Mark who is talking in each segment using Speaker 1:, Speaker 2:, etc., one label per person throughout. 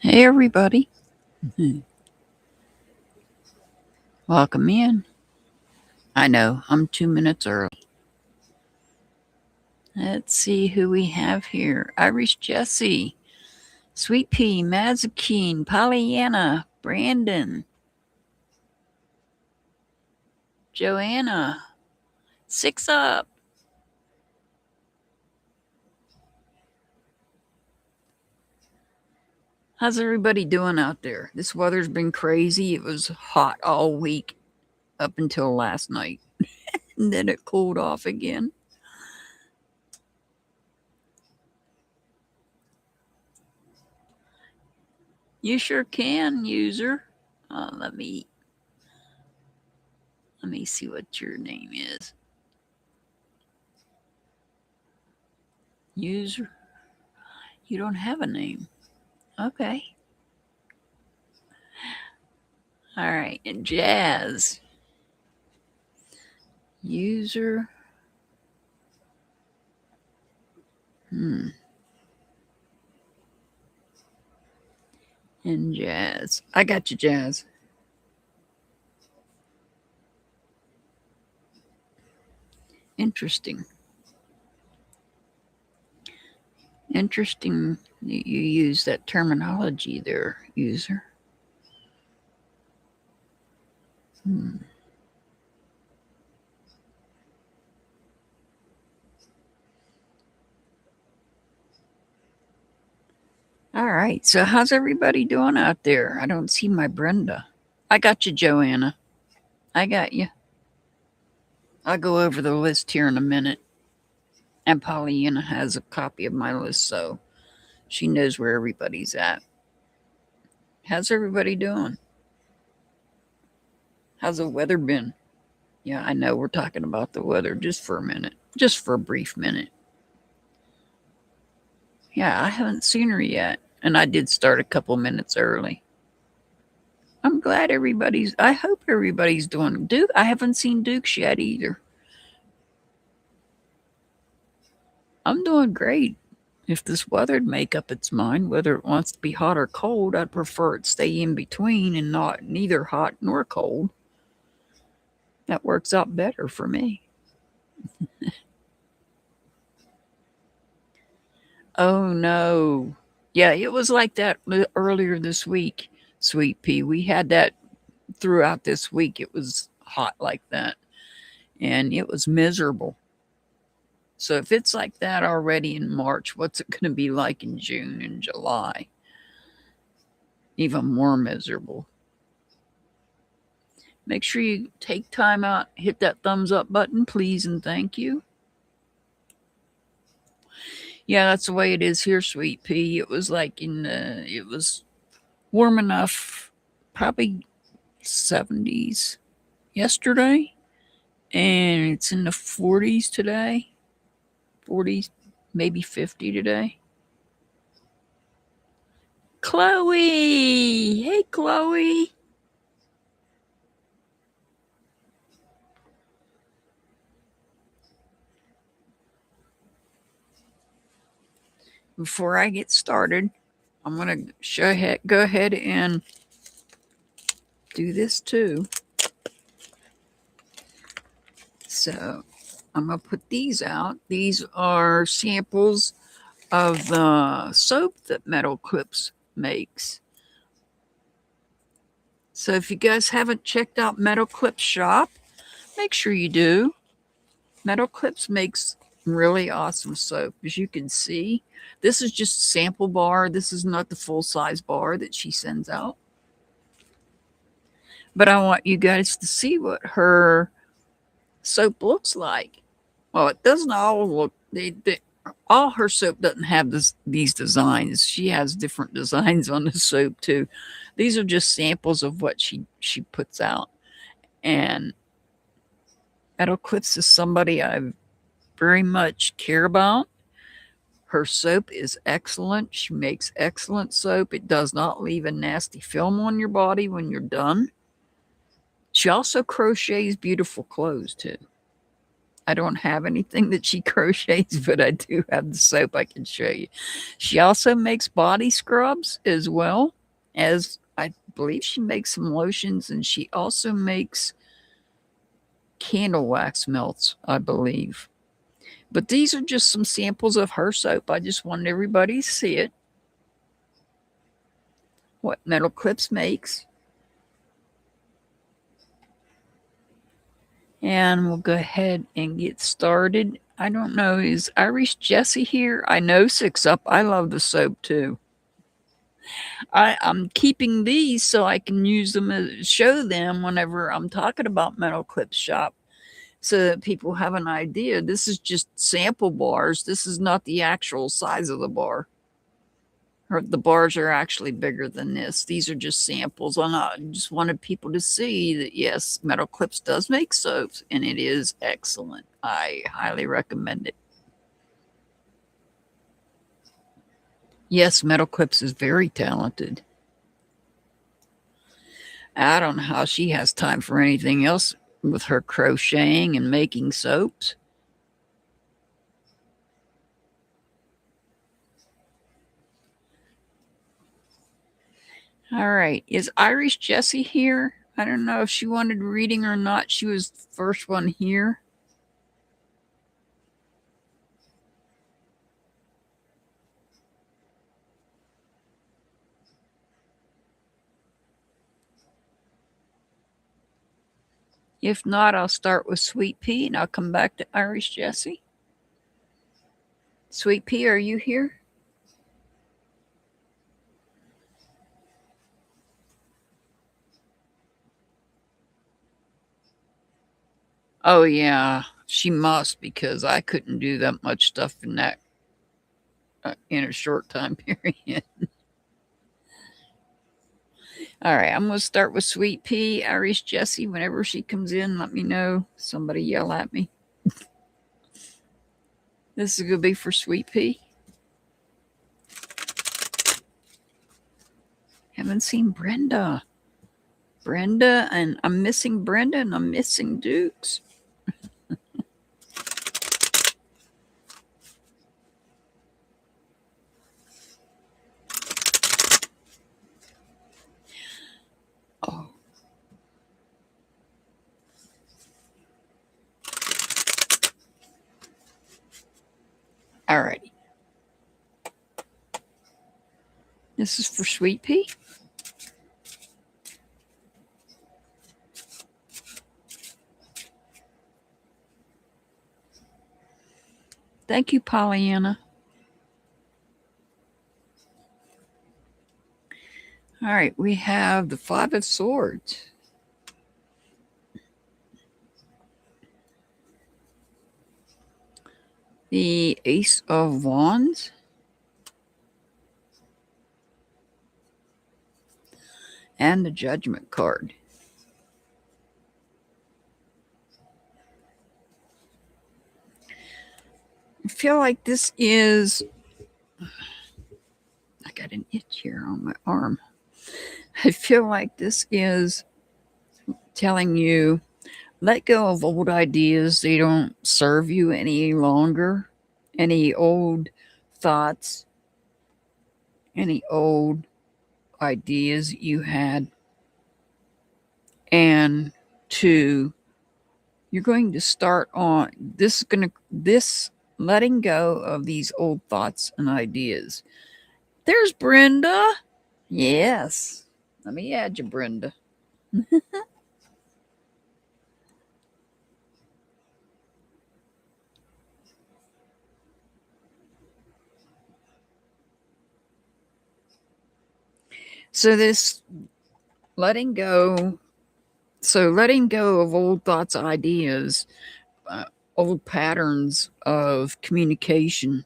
Speaker 1: Hey, everybody. Welcome in. I know, I'm 2 minutes early. Let's see who we have here. Irish Jessie, Sweet Pea, Mazakeen, Pollyanna, Brandon, Joanna, Six Up. How's everybody doing out there? This weather's been crazy. It was hot all week up until last night, and then it cooled off again. You sure can, user. Let me see what your name is. User. You don't have a name. Okay. All right. And Jazz. User. And Jazz. I got you, Jazz. Interesting. Interesting that you use that terminology there, user. All right. So, how's everybody doing out there? I don't see my Brenda. I got you, Joanna. I got you. I'll go over the list here in a minute. And Pollyanna has a copy of my list, so she knows where everybody's at. How's everybody doing? How's the weather been? Yeah, I know we're talking about the weather just for a minute, just for a brief minute. Yeah, I haven't seen her yet, and I did start a couple minutes early. I'm glad I hope everybody's doing. Duke, I haven't seen Duke's yet either. I'm doing great. If this weather'd make up its mind whether it wants to be hot or cold, I'd prefer it stay in between and not neither hot nor cold. That works out better for me. Oh no. Yeah, it was like that earlier this week, Sweet Pea. We had that throughout this week. It was hot like that, and it was miserable. So if it's like that already in March, what's it going to be like in June and July? Even more miserable. Make sure you take time out, hit that thumbs up button, please, and thank you. Yeah, that's the way it is here, Sweet Pea. It was like it was warm enough, probably 70s yesterday, and it's in the 40s today. 40s, maybe 50 today. Chloe! Hey, Chloe! Before I get started, I'm going to go ahead and do this too. So I'm going to put these out. These are samples of the soap that Metal Clips makes. So if you guys haven't checked out Metal Clips shop, make sure you do. Metal Clips makes really awesome soap. As you can see, this is just a sample bar. This is not the full size bar that she sends out. But I want you guys to see what her soap looks like. Well, it doesn't all look, all her soap doesn't have these designs. She has different designs on the soap too. These are just samples of what she puts out. And Metal Clips is somebody I very much care about. Her soap is excellent. She makes excellent soap. It does not leave a nasty film on your body when you're done. She also crochets beautiful clothes too. I don't have anything that she crochets, but I do have the soap I can show you. She also makes body scrubs as well, as I believe she makes some lotions, and she also makes candle wax melts, I believe. But these are just some samples of her soap. I just wanted everybody to see it. What Metal Clips makes. And we'll go ahead and get started. I don't know, is Irish Jessie here? I know Six Up. I love the soap too. I'm keeping these so I can use them as show them whenever I'm talking about Metal Clips Shop, so that people have an idea. This is just sample bars. This is not the actual size of the bar. The bars are actually bigger than this. These are just samples. I just wanted people to see that, yes, Metal Clips does make soaps, and it is excellent. I highly recommend it. Yes, Metal Clips is very talented. I don't know how she has time for anything else with her crocheting and making soaps. All right. Is Irish Jessie here? I don't know if she wanted reading or not. She was the first one here. If not, I'll start with Sweet Pea and I'll come back to Irish Jessie. Sweet Pea, are you here? Oh, yeah, she must, because I couldn't do that much stuff in that in a short time period. All right, I'm going to start with Sweet Pea. Irish Jessie, whenever she comes in, let me know. Somebody yell at me. This is going to be for Sweet Pea. Haven't seen Brenda. Brenda, and I'm missing Brenda, and I'm missing Dukes. Oh. All righty. This is for Sweet Pea. Thank you, Pollyanna. All right, we have the Five of Swords. The Ace of Wands. And the Judgment card. I feel like this is... I got an itch here on my arm. I feel like this is telling you, let go of old ideas. They don't serve you any longer. Any old thoughts, any old ideas you had. And you're going to start on this letting go of these old thoughts and ideas. There's Brenda. Yes. Let me add you, Brenda. So this letting go of old thoughts, ideas, old patterns of communication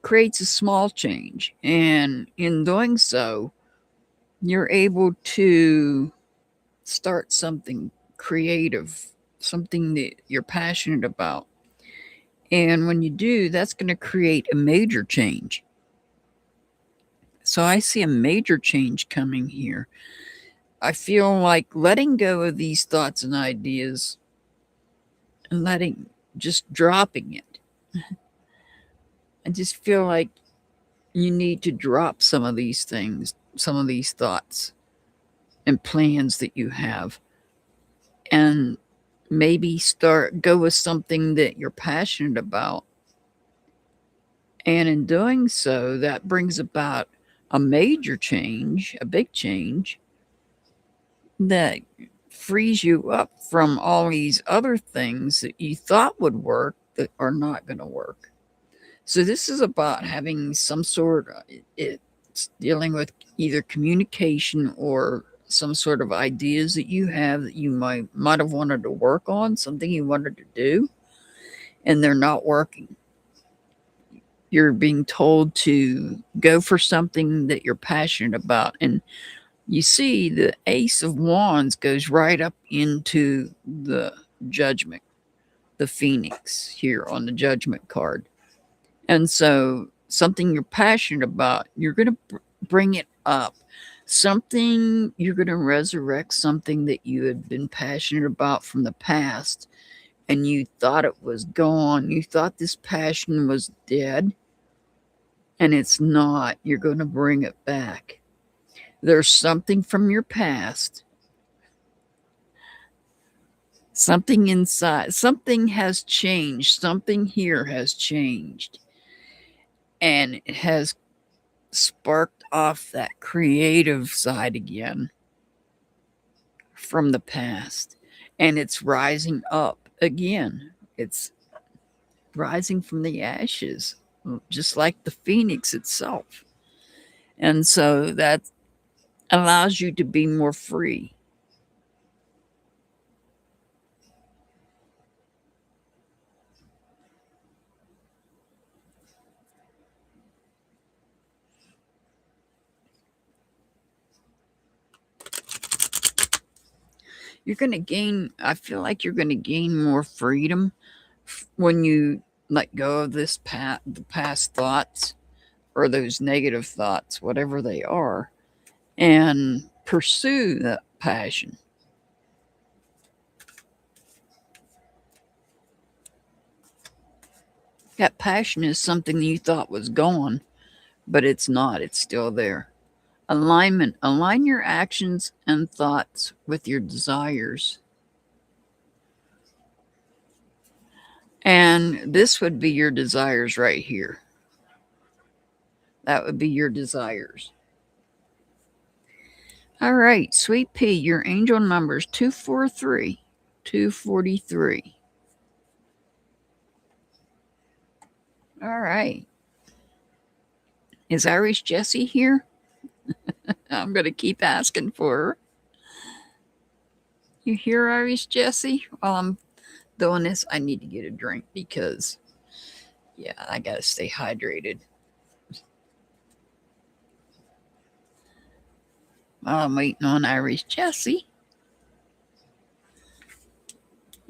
Speaker 1: creates a small change. And in doing so, you're able to start something creative, something that you're passionate about. And when you do, that's going to create a major change. So I see a major change coming here. I feel like letting go of these thoughts and ideas and letting just dropping it. I just feel like you need to drop some of these things, some of these thoughts and plans that you have, and maybe go with something that you're passionate about. And in doing so, that brings about a major change, a big change that frees you up from all these other things that you thought would work that are not going to work. So this is about having some sort of, it's dealing with either communication or some sort of ideas that you have that you might have wanted to work on, something you wanted to do, and they're not working. You're being told to go for something that you're passionate about. And you see the Ace of Wands goes right up into the Judgment, the Phoenix here on the Judgment card. And so something you're passionate about, you're going to bring it up. Something you're going to resurrect, something that you had been passionate about from the past and you thought it was gone. You thought this passion was dead, and it's not. You're going to bring it back. There's something from your past, something inside, something has changed, something here has changed, and it has sparked off that creative side again from the past, and it's rising up again. It's rising from the ashes, just like the phoenix itself. And so that allows you to be more free. You're going to gain, I feel like you're going to gain more freedom when you let go of the past thoughts or those negative thoughts, whatever they are, and pursue that passion. That passion is something you thought was gone, but it's not. It's still there. Alignment. Align your actions and thoughts with your desires. And this would be your desires right here. That would be your desires. All right, Sweet Pea, your angel number is 243, 243. All right. Is Irish Jessie here? I'm going to keep asking for her. You hear Irish Jessie? While I'm doing this, I need to get a drink because, yeah, I got to stay hydrated. While I'm waiting on Irish Jessie.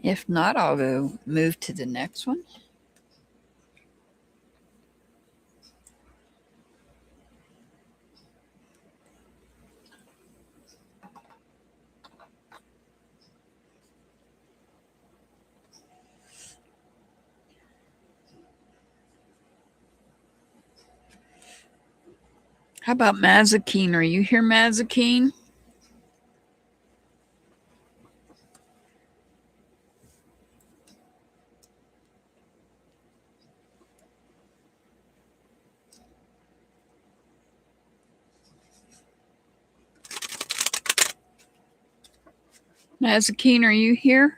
Speaker 1: If not, I'll go move to the next one. How about Mazakine? Are you here, Mazakine? Mazakine, are you here?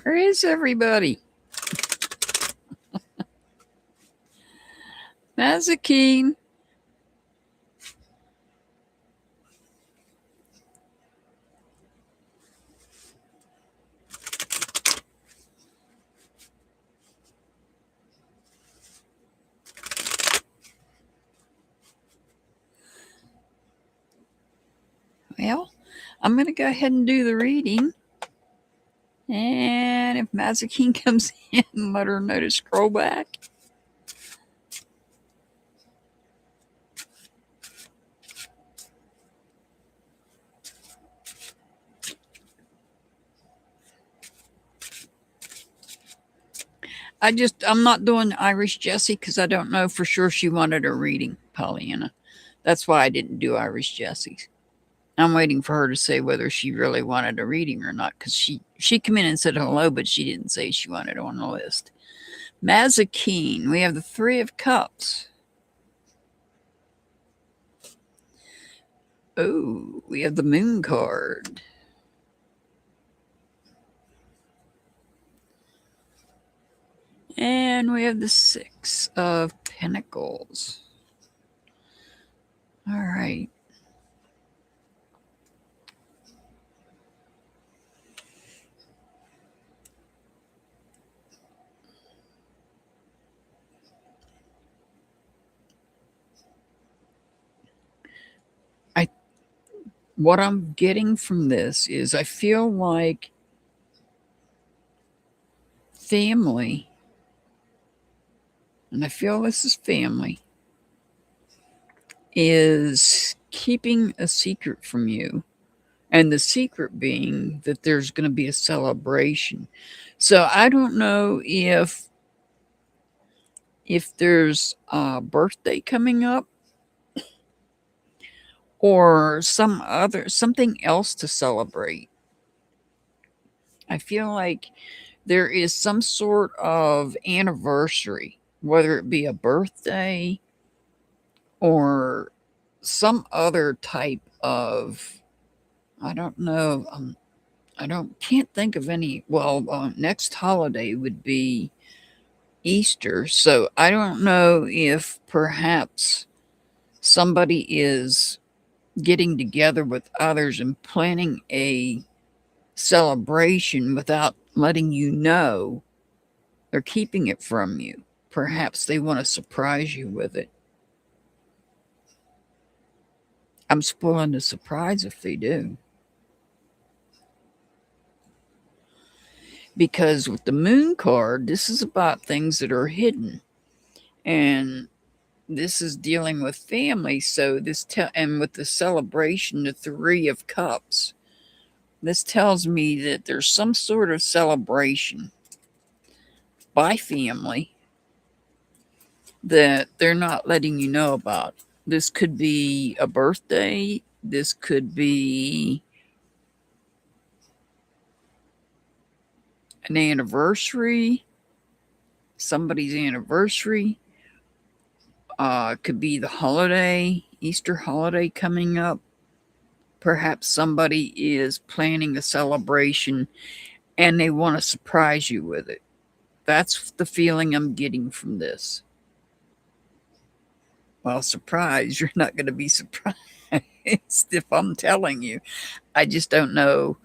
Speaker 1: Where is everybody? Mazakine. I'm going to go ahead and do the reading. And if Mazikeen comes in, let her know to scroll back. I'm not doing Irish Jessie because I don't know for sure she wanted a reading, Pollyanna. That's why I didn't do Irish Jessie's. I'm waiting for her to say whether she really wanted a reading or not, because she came in and said hello, but she didn't say she wanted it on the list. Mazikeen, we have the Three of Cups. Oh, we have the Moon card. And we have the Six of Pentacles. All right. What I'm getting from this is I feel like family, and I feel this is family, is keeping a secret from you. And the secret being that there's going to be a celebration. So I don't know if there's a birthday coming up or something else to celebrate. I feel like there is some sort of anniversary, whether it be a birthday or some other type of, I don't know. Can't think of any. Well, next holiday would be Easter. So I don't know if perhaps somebody is getting together with others and planning a celebration without letting you know. They're keeping it from you. Perhaps they want to surprise you with it. I'm spoiling the surprise if they do. Because with the Moon card, this is about things that are hidden. And this is dealing with family. So and with the celebration, the Three of Cups, this tells me that there's some sort of celebration by family that they're not letting you know about. This could be a birthday. This could be an anniversary, somebody's anniversary. Could be the holiday, Easter holiday coming up. Perhaps somebody is planning a celebration and they want to surprise you with it. That's the feeling I'm getting from this. Well, surprise, you're not going to be surprised if I'm telling you. I just don't know.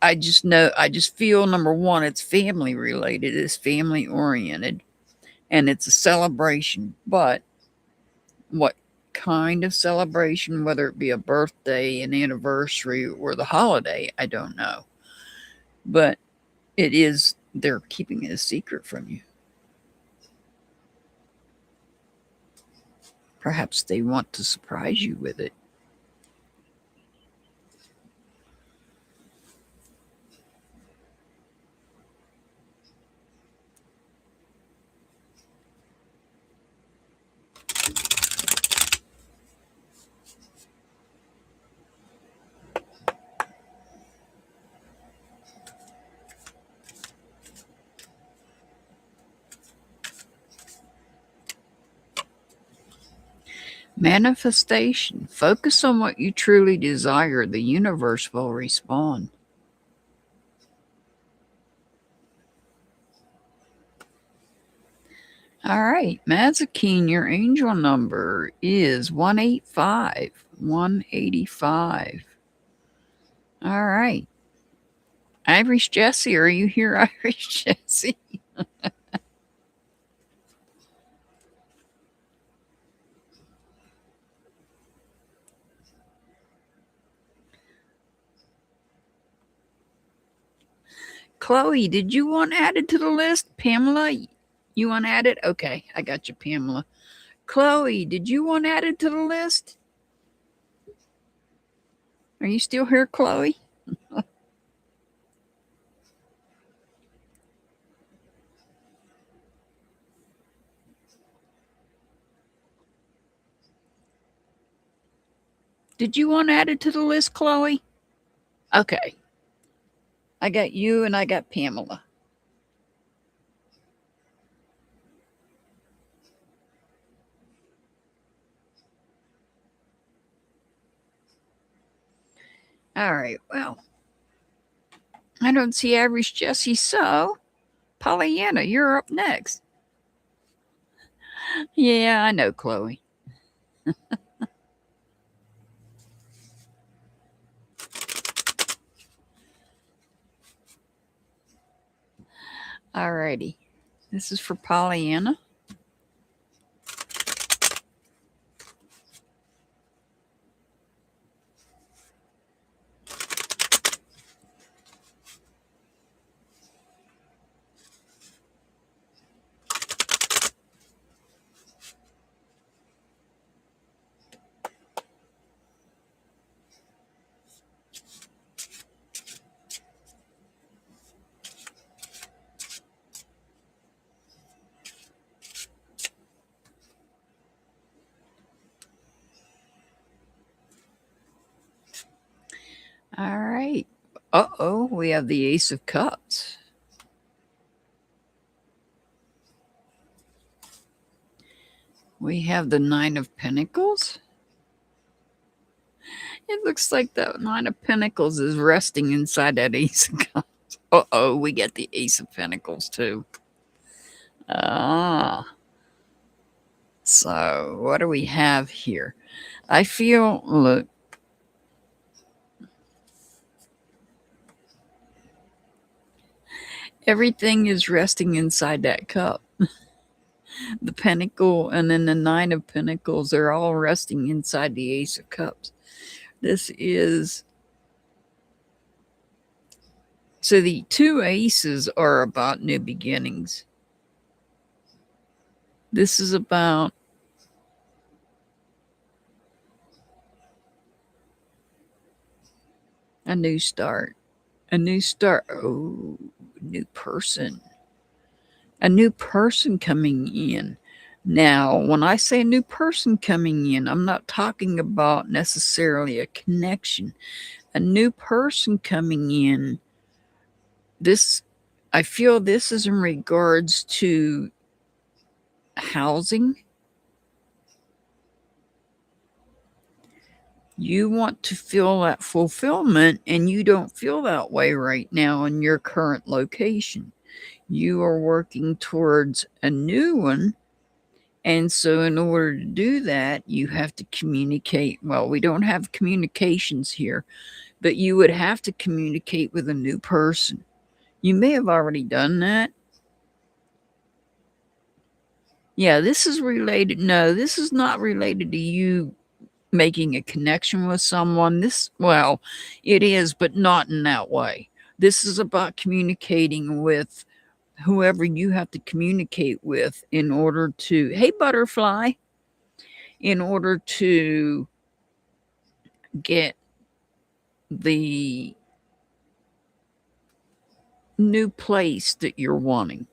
Speaker 1: I just feel number one, it's family related, it's family oriented, and it's a celebration. But what kind of celebration, whether it be a birthday, an anniversary, or the holiday, I don't know. But they're keeping it a secret from you. Perhaps they want to surprise you with it. Manifestation. Focus on what you truly desire. The universe will respond. All right, Mazikeen, your angel number is 185. 185. All right. Irish Jessie, are you here, Irish Jessie? Chloe, did you want added to the list? Pamela, you want added? Okay, I got you, Pamela. Chloe, did you want added to the list? Are you still here, Chloe? Did you want added to the list, Chloe? Okay. I got you and I got Pamela. All right, well, I don't see Average Jessie, so Pollyanna, you're up next. Yeah, I know, Chloe. All righty. This is for Pollyanna. All right. Uh-oh, we have the Ace of Cups. We have the Nine of Pentacles. It looks like the Nine of Pentacles is resting inside that Ace of Cups. Uh-oh, we get the Ace of Pentacles too. Ah. So, what do we have here? I feel, look, everything is resting inside that cup. The Pentacle and then the Nine of Pentacles are all resting inside the Ace of Cups. This is, so the two aces are about new beginnings. This is about a new start. A new start. Oh, new person. A new person coming in. Now, when I say a new person coming in, I'm not talking about necessarily a connection. A new person coming in, this, I feel this is in regards to housing. You want to feel that fulfillment, and you don't feel that way right now in your current location. You are working towards a new one. And so, in order to do that, you have to communicate. Well, we don't have communications here, but you would have to communicate with a new person. You may have already done that. Yeah, this is related. No, this is not related to you making a connection with someone. This, well, it is, but not in that way. This is about communicating with whoever you have to communicate with in order to, hey, butterfly, in order to get the new place that you're wanting.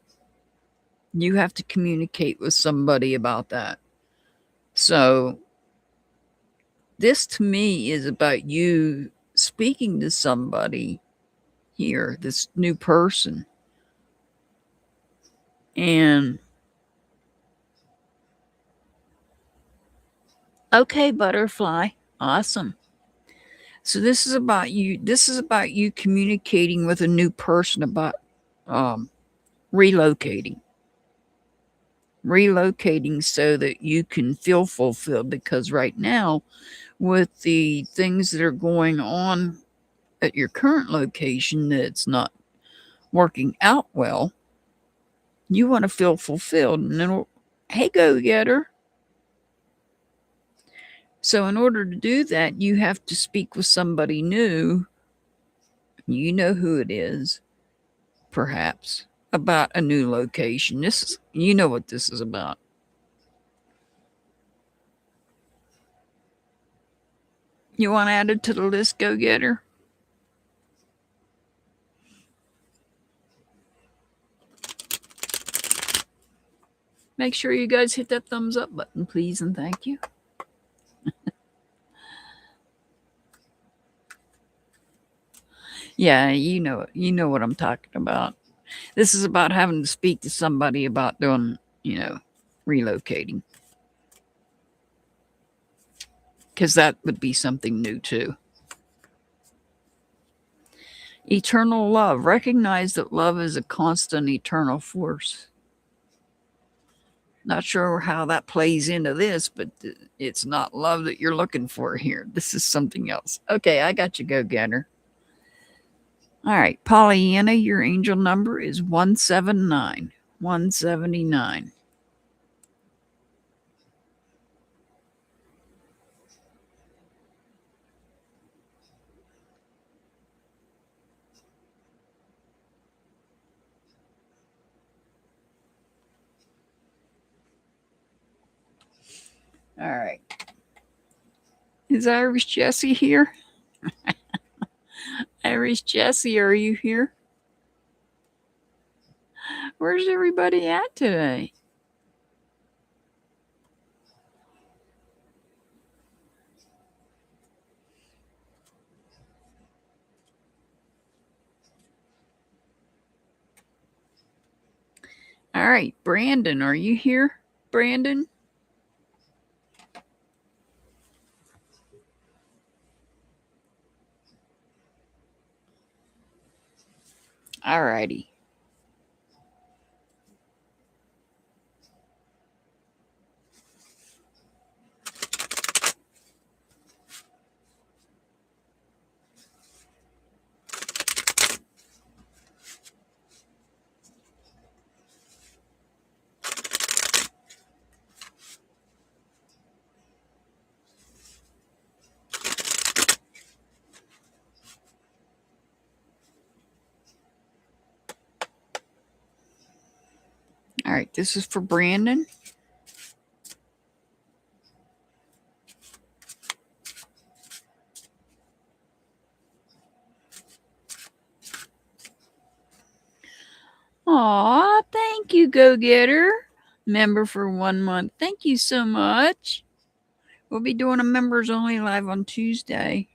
Speaker 1: You have to communicate with somebody about that. So, this to me is about you speaking to somebody here, this new person. And okay, butterfly, awesome. So this is about you. This is about you communicating with a new person about relocating. Relocating so that you can feel fulfilled, because right now, with the things that are going on at your current location that's not working out well, you want to feel fulfilled. And then, hey, go getter. So, in order to do that, you have to speak with somebody new. You know who it is. perhaps, about a new location. You know what this is about. You want to add it to the list, go getter? Make sure you guys hit that thumbs up button, please, and thank you. Yeah, you know what I'm talking about. This is about having to speak to somebody about doing, relocating. Because that would be something new too. Eternal love. Recognize that love is a constant, eternal force. Not sure how that plays into this, but it's not love that you're looking for here. This is something else. Okay, I got you, go getter. All right, Pollyanna, your angel number is 179. 179. All right. Is Irish Jessie here? Irish Jessie, are you here? Where's everybody at today? All right, Brandon, are you here? Brandon? All righty. All right, this is for Brandon. Aw, thank you, Go Getter. Member for 1 month. Thank you so much. We'll be doing a members only live on Tuesday.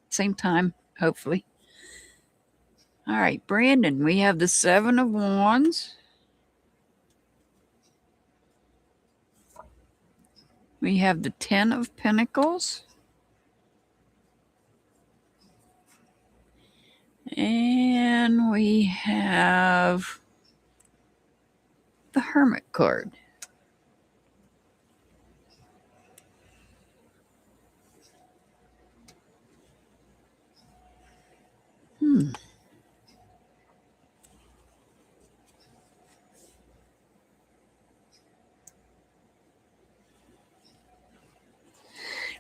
Speaker 1: Same time, hopefully. All right, Brandon, we have the 7 of Wands. We have the 10 of Pentacles. And we have the Hermit card.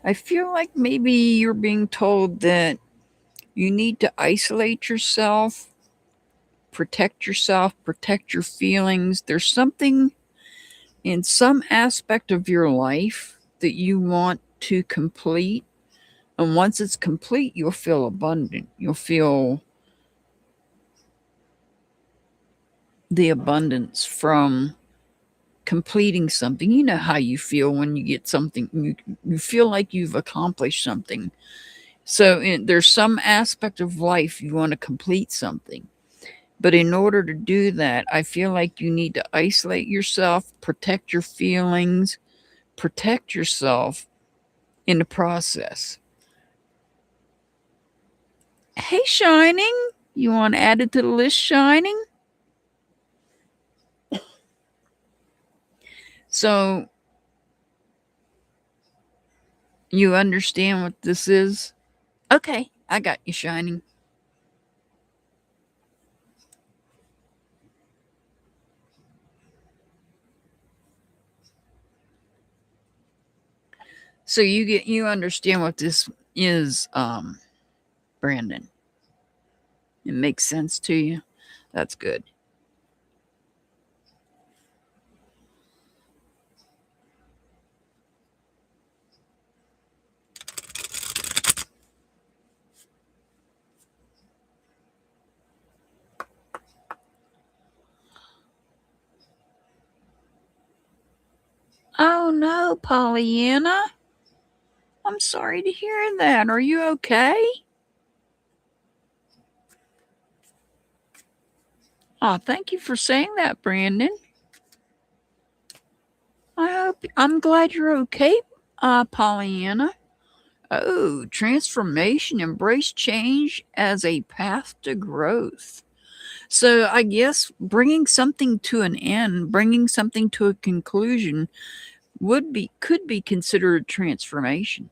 Speaker 1: I feel like maybe you're being told that you need to isolate yourself, protect your feelings. There's something in some aspect of your life that you want to complete. And once it's complete, you'll feel abundant. You'll feel the abundance from completing something. You know how you feel when you get something, you feel like you've accomplished something. So there's some aspect of life you want to complete something. But in order to do that, I feel like you need to isolate yourself, protect your feelings, protect yourself in the process. Hey, Shining, you want to add it to the list, Shining? So you understand what this is? Okay, I got you, Shining. So you understand what this is, Brandon. It makes sense to you. That's good. Oh no, Pollyanna. I'm sorry to hear that. Are you okay? Oh, thank you for saying that, Brandon. I'm glad you're okay, Pollyanna. Oh, transformation, embrace change as a path to growth. So I guess bringing something to an end, bringing something to a conclusion could be considered transformation.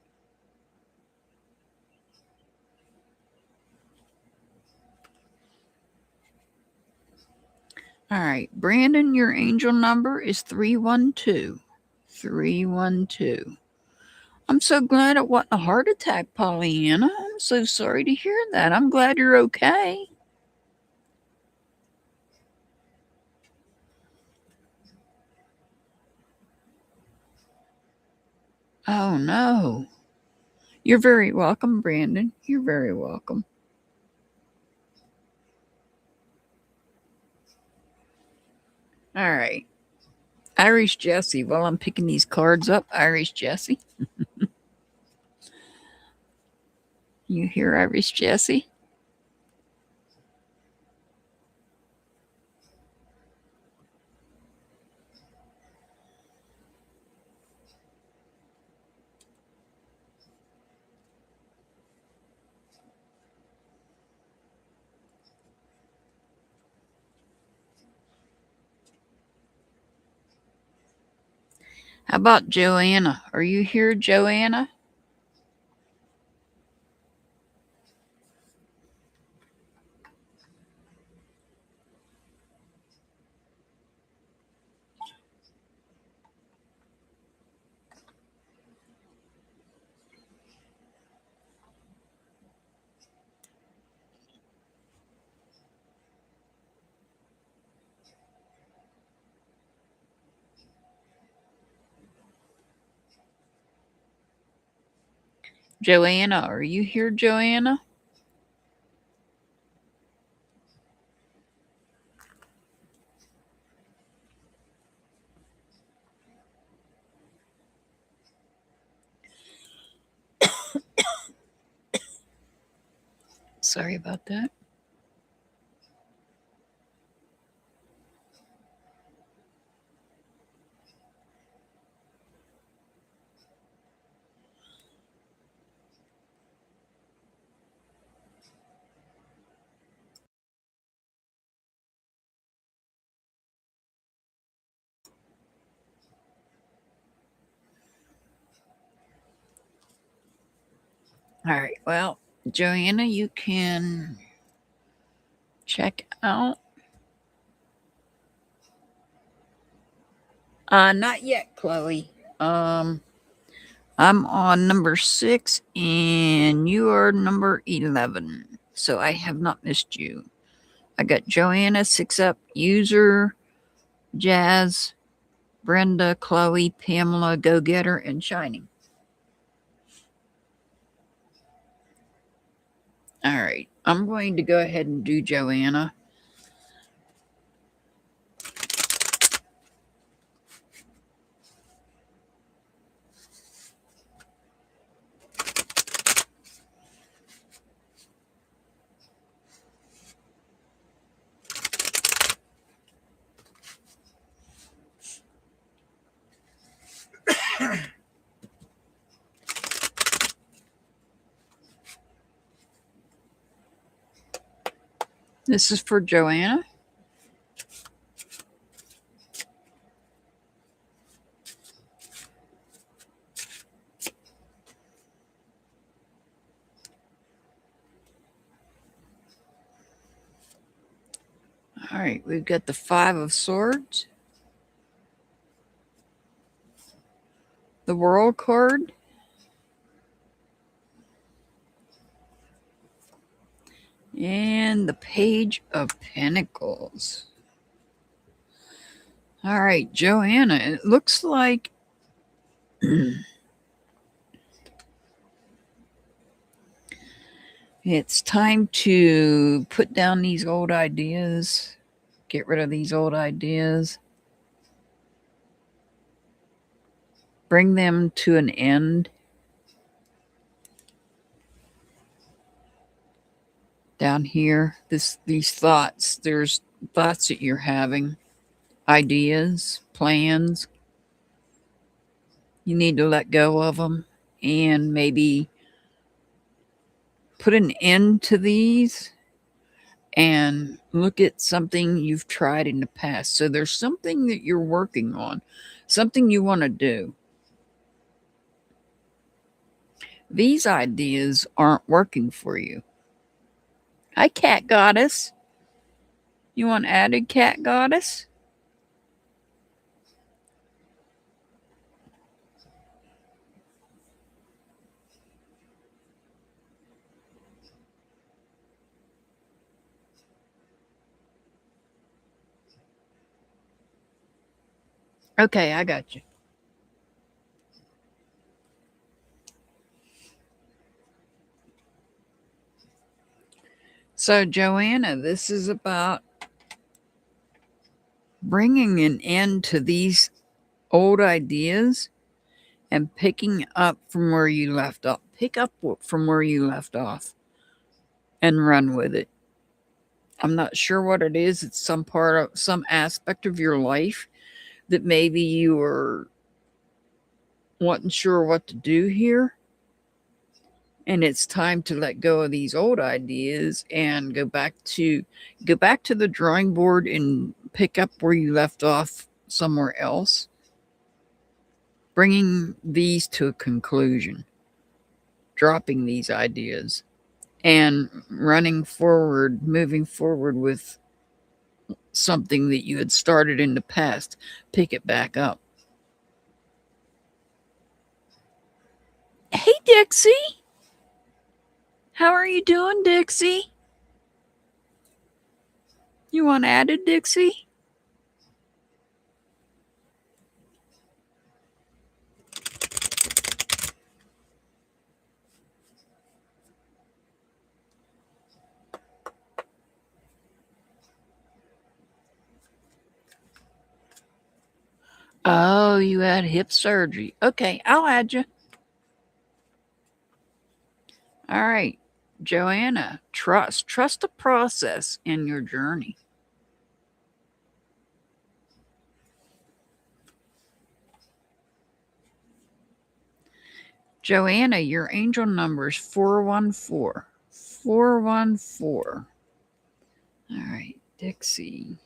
Speaker 1: All right, Brandon, your angel number is 312. 312. I'm so glad it wasn't a heart attack, Pollyanna. I'm so sorry to hear that. I'm glad you're okay. Oh no. You're very welcome, Brandon. You're very welcome. All right. Irish Jesse. While I'm picking these cards up, Irish Jesse. You hear Irish Jesse? How about Joanna? Are you here, Joanna? Joanna, are you here, Joanna? Sorry about that. All right. Well, Joanna, you can check out. Not yet, Chloe. Um, I'm on number 6 and you are number 11. So I have not missed you. I got Joanna, 6 up, user, Jazz, Brenda, Chloe, Pamela, Go Getter, and Shining. All right. I'm going to go ahead and do Joanna. This is for Joanna. All right, we've got the 5 of Swords, the World card, And the Page of Pentacles. All right, Joanna, it looks like it's time to put down these old ideas, get rid of these old ideas, bring them to an end. Down here, these thoughts, there's thoughts that you're having, ideas, plans. You need to let go of them and maybe put an end to these and look at something you've tried in the past. So there's something that you're working on, something you want to do. These ideas aren't working for you. Hi, Cat Goddess. You want added, Cat Goddess? Okay, I got you. So, Joanna, this is about bringing an end to these old ideas and picking up from where you left off. Pick up from where you left off and run with it. I'm not sure what it is. It's some part of some aspect of your life that maybe you were wasn't sure what to do here. And it's time to let go of these old ideas and go back to the drawing board and pick up where you left off somewhere else, bringing these to a conclusion, dropping these ideas and running forward, moving forward with something that you had started in the past. Pick it back up. Hey, Dixie. How are you doing, Dixie? You want added, Dixie? Oh, you had hip surgery. Okay, I'll add you. All right, Joanna, trust the process in your journey. Joanna, your angel number is 414. 414. All right, Dixie.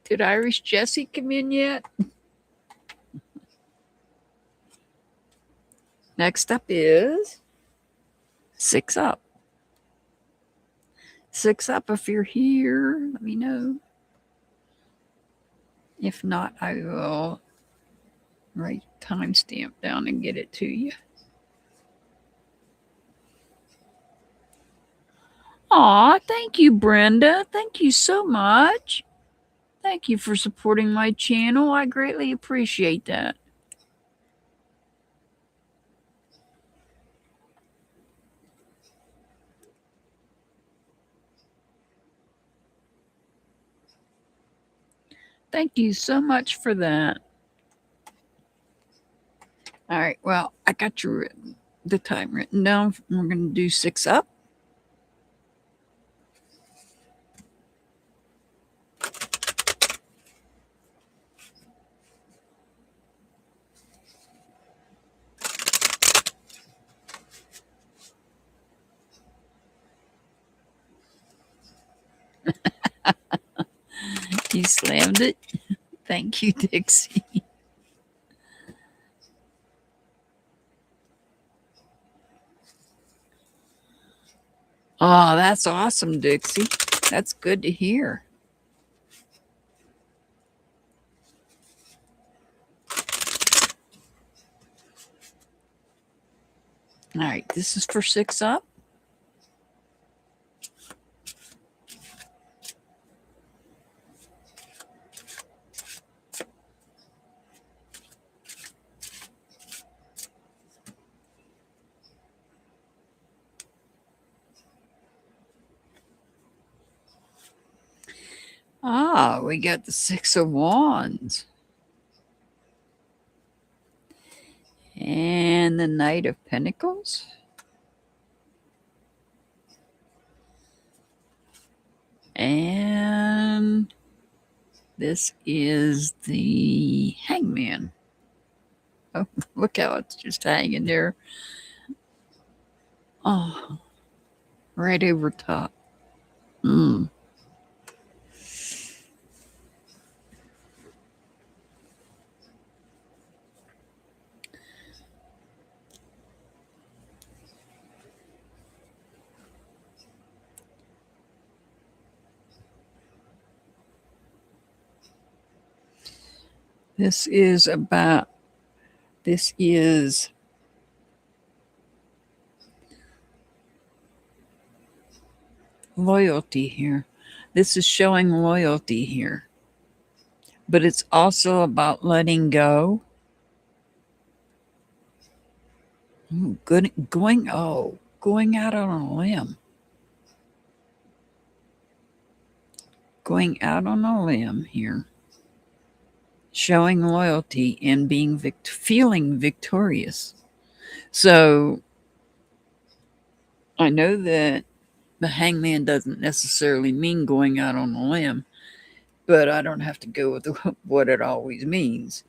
Speaker 1: Did Irish Jessie come in yet? Next up is 6 Up. 6 Up, if you're here, let me know. If not, I will write timestamp down and get it to you. Aw, thank you, Brenda. Thank you so much. Thank you for supporting my channel. I greatly appreciate that. Thank you so much for that. All right, well, I got the time written down. We're going to do 6 Up. You slammed it. Thank you, Dixie. Oh, that's awesome, Dixie. That's good to hear. All right, this is for 6 up. Ah, we got the 6 of Wands. And the Knight of Pentacles. And this is the Hangman. Oh, look how it's just hanging there. Oh, right over top. This is loyalty here. This is showing loyalty here. But it's also about letting go. Going out on a limb. Going out on a limb here. Showing loyalty and feeling victorious. So I know that the Hangman doesn't necessarily mean going out on a limb, but I don't have to go with what it always means.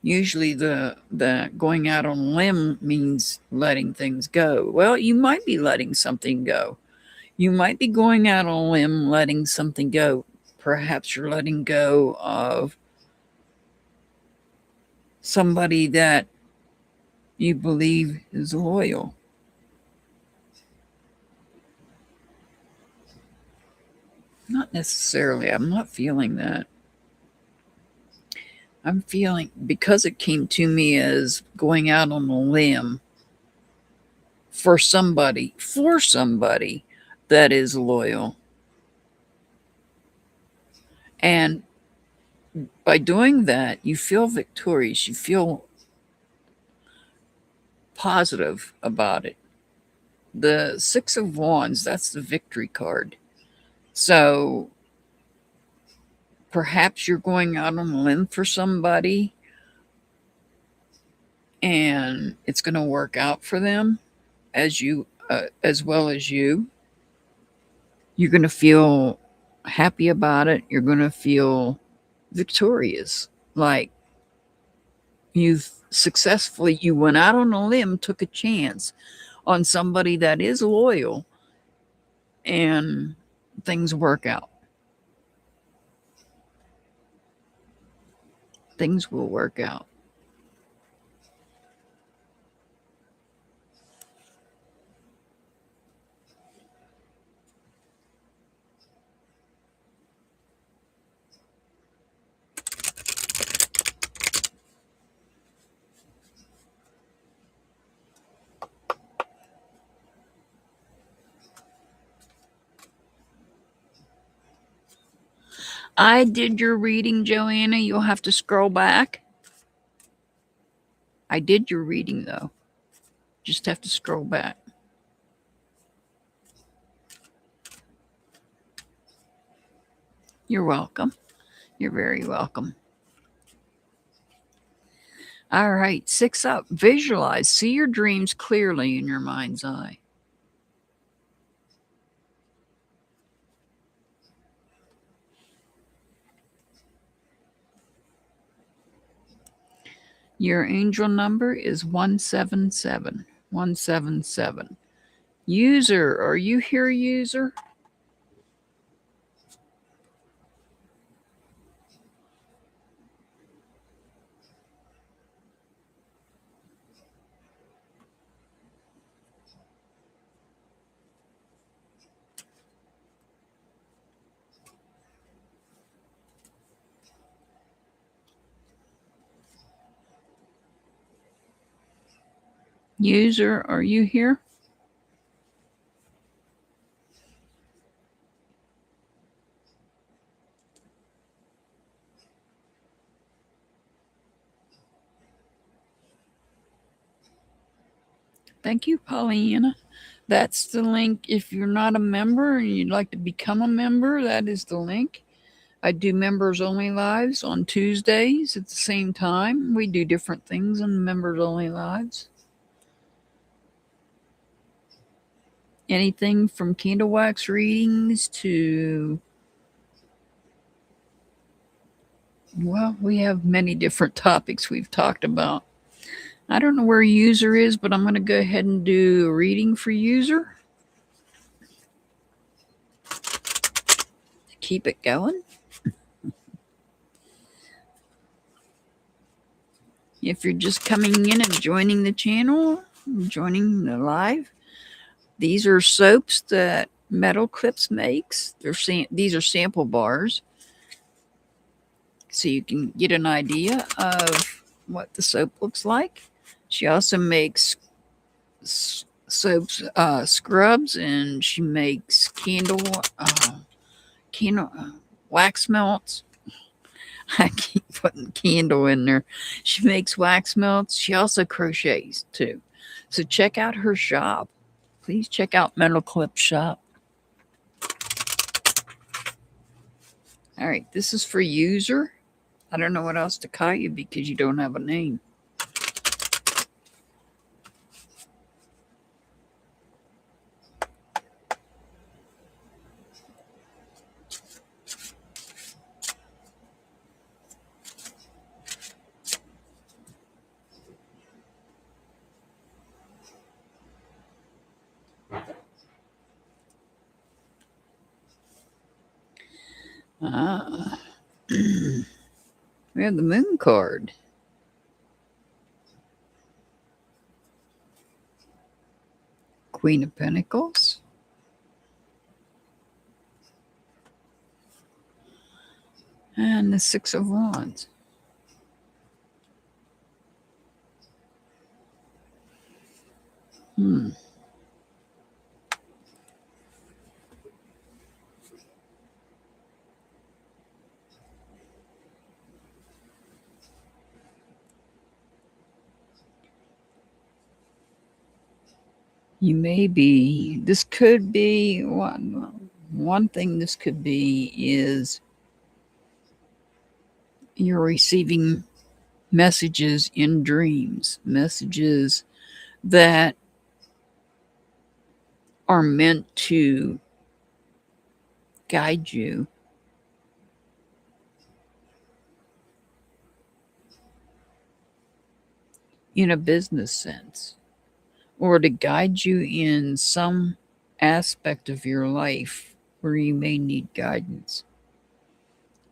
Speaker 1: Usually the going out on a limb means letting things go. Well, you might be letting something go. You might be going out on a limb, letting something go. Perhaps you're letting go of somebody that you believe is loyal. Not necessarily. I'm not feeling that. I'm feeling, because it came to me as going out on a limb for somebody that is loyal. And by doing that, you feel victorious. You feel positive about it. The 6 of Wands, that's the victory card. So perhaps you're going out on a limb for somebody and it's going to work out for them as well as you. You're going to feel happy about it. You're going to feel victorious. Like you went out on a limb, took a chance on somebody that is loyal, and things work out. Things will work out. I did your reading, Joanna. You'll have to scroll back. I did your reading, though. Just have to scroll back. You're welcome. You're very welcome. All right, 6 up. Visualize. See your dreams clearly in your mind's eye. Your angel number is 177. 177. User, are you here, user? User, are you here? Thank you, Pollyanna. That's the link. If you're not a member and you'd like to become a member, that is the link. I do members only lives on Tuesdays at the same time. We do different things in members only lives. Anything from candle wax readings to, well, we have many different topics we've talked about. I don't know where user is, but I'm going to go ahead and do a reading for user. Keep it going. If you're just coming in and joining the channel, joining the live, these are soaps that Metal Clips makes. These are sample bars, so you can get an idea of what the soap looks like. She also makes soaps, scrubs, and she makes candle wax melts. I keep putting candle in there. She makes wax melts. She also crochets too. So check out her shop. Please check out Metal Clip Shop. All right, this is for user. I don't know what else to call you because you don't have a name. We have the moon card. Queen of Pentacles. And the Six of Wands. You may be, this could be, one thing this could be is you're receiving messages in dreams, messages that are meant to guide you in a business sense, or to guide you in some aspect of your life where you may need guidance.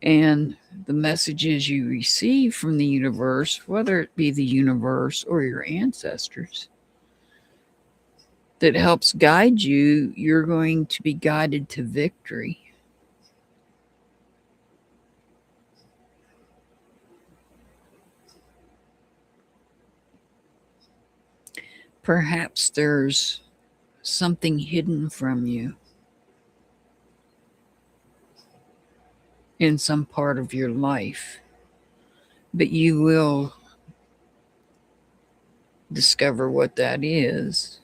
Speaker 1: And the messages you receive from the universe, whether it be the universe or your ancestors, that helps guide you, you're going to be guided to victory. Perhaps there's something hidden from you in some part of your life, but you will discover what that is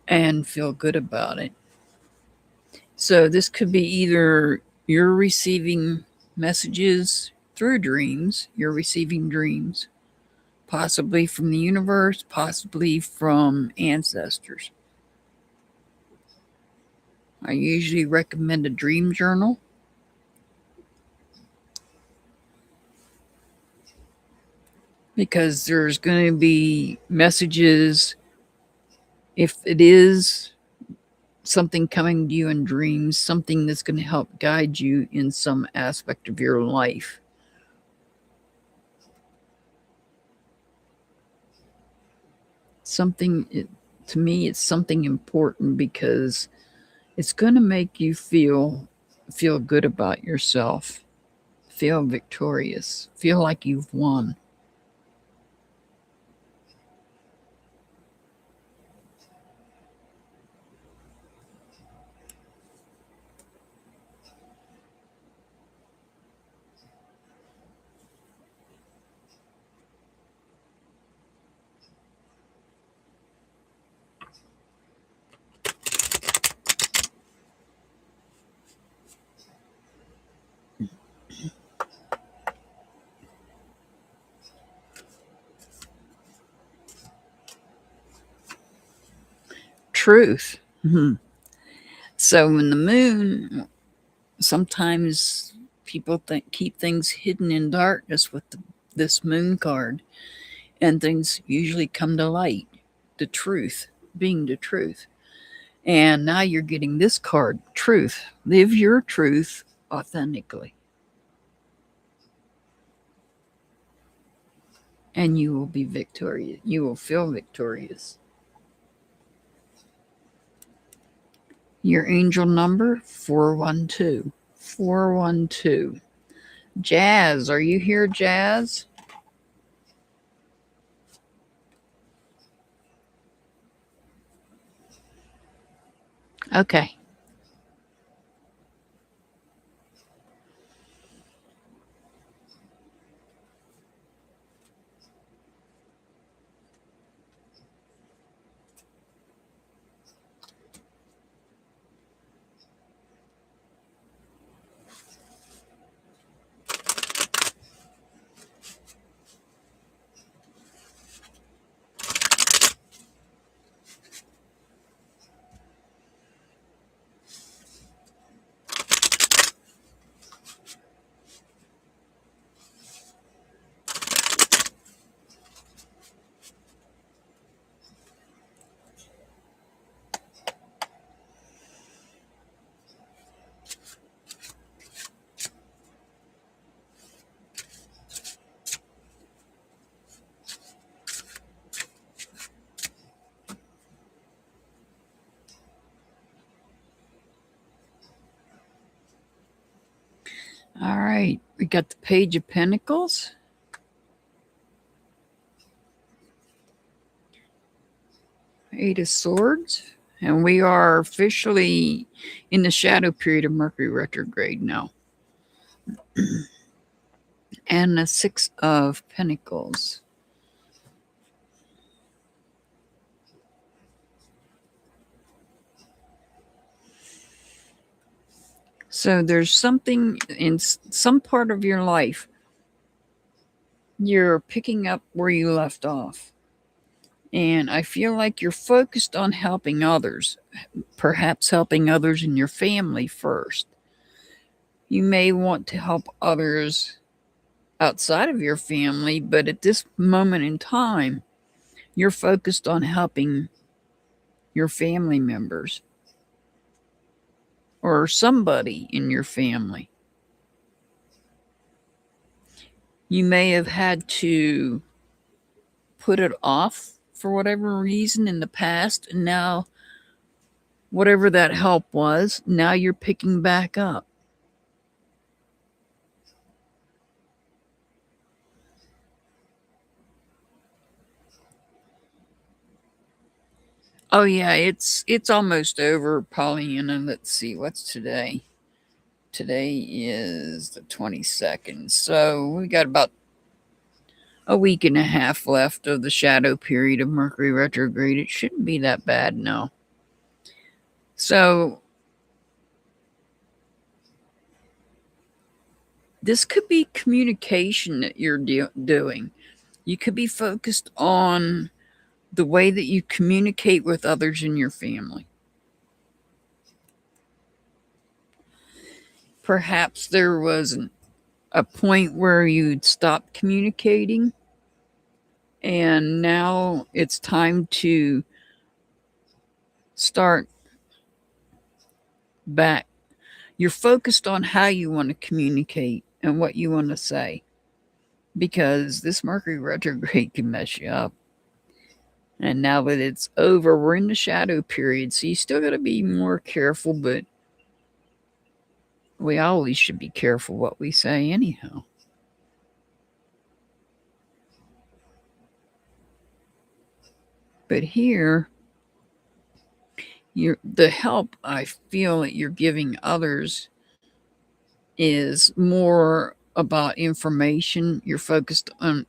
Speaker 1: and feel good about it. So this could be either you're receiving messages through dreams, you're receiving dreams, possibly from the universe, possibly from ancestors. I usually recommend a dream journal. Because there's going to be messages, if it is something coming to you in dreams, something that's going to help guide you in some aspect of your life. To me, it's something important because it's going to make you feel good about yourself, feel victorious, feel like you've won. truth. So in the moon, sometimes people keep things hidden in darkness with this moon card, and things usually come to light. The truth, being the truth. And now you're getting this card, truth. Live your truth authentically. And you will be victorious. You will feel victorious. Your angel number, 412. 412. Jazz, are you here, Jazz? Okay. All right. We got the Page of Pentacles. Eight of Swords. And we are officially in the shadow period of Mercury retrograde now. And the Six of Pentacles. So there's something in some part of your life, you're picking up where you left off. And I feel like you're focused on helping others, perhaps helping others in your family first. You may want to help others outside of your family, but at this moment in time, you're focused on helping your family members or somebody in your family. You may have had to put it off for whatever reason in the past, and now whatever that help was, now you're picking back up. Oh yeah, it's almost over, Pollyanna. Let's see, what's today? Today is the 22nd. So we got about a week and a half left of the shadow period of Mercury retrograde. It shouldn't be that bad, no. So this could be communication that you're doing. You could be focused on the way that you communicate with others in your family. Perhaps there was a point where you'd stopped communicating, and now it's time to start back. You're focused on how you want to communicate and what you want to say, because this Mercury retrograde can mess you up. And now that it's over, we're in the shadow period, so you still got to be more careful, but we always should be careful what we say anyhow. But here, the help I feel that you're giving others is more about information. You're focused on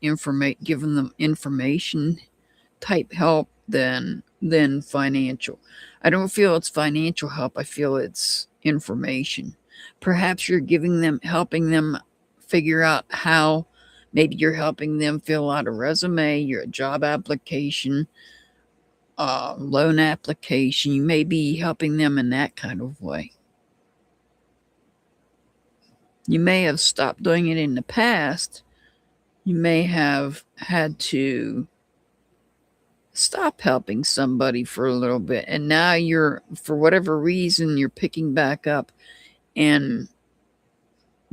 Speaker 1: giving them information type help than financial. I don't feel it's financial help. I feel it's information. Perhaps you're helping them figure out how. Maybe you're helping them fill out a resume, your job application, loan application. You may be helping them in that kind of way. You may have stopped doing it in the past. You may have had to stop helping somebody for a little bit. And now you're, for whatever reason, you're picking back up and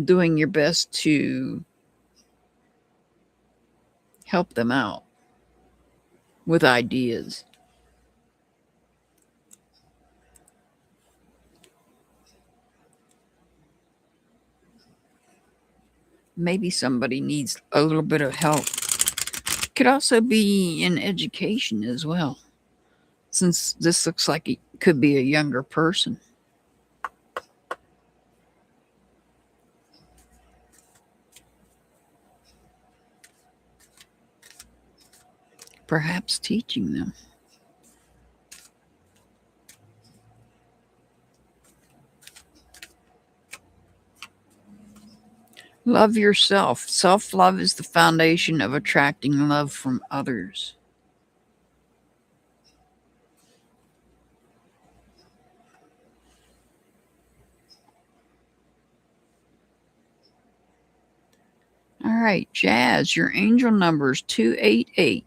Speaker 1: doing your best to help them out with ideas. Maybe somebody needs a little bit of help. Could also be in education as well, since this looks like it could be a younger person. Perhaps teaching them. Love yourself. Self-love is the foundation of attracting love from others. All right, Jazz, your angel number is 288.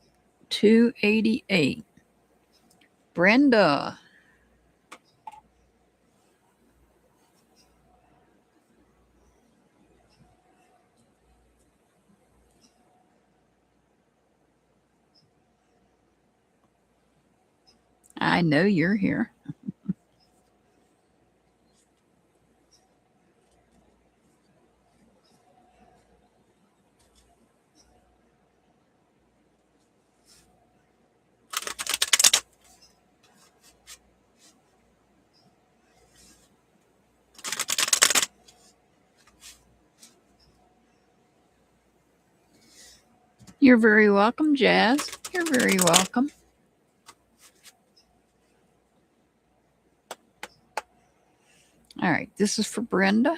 Speaker 1: 288. Brenda. I know you're here. You're very welcome, Jazz. You're very welcome. All right, this is for Brenda.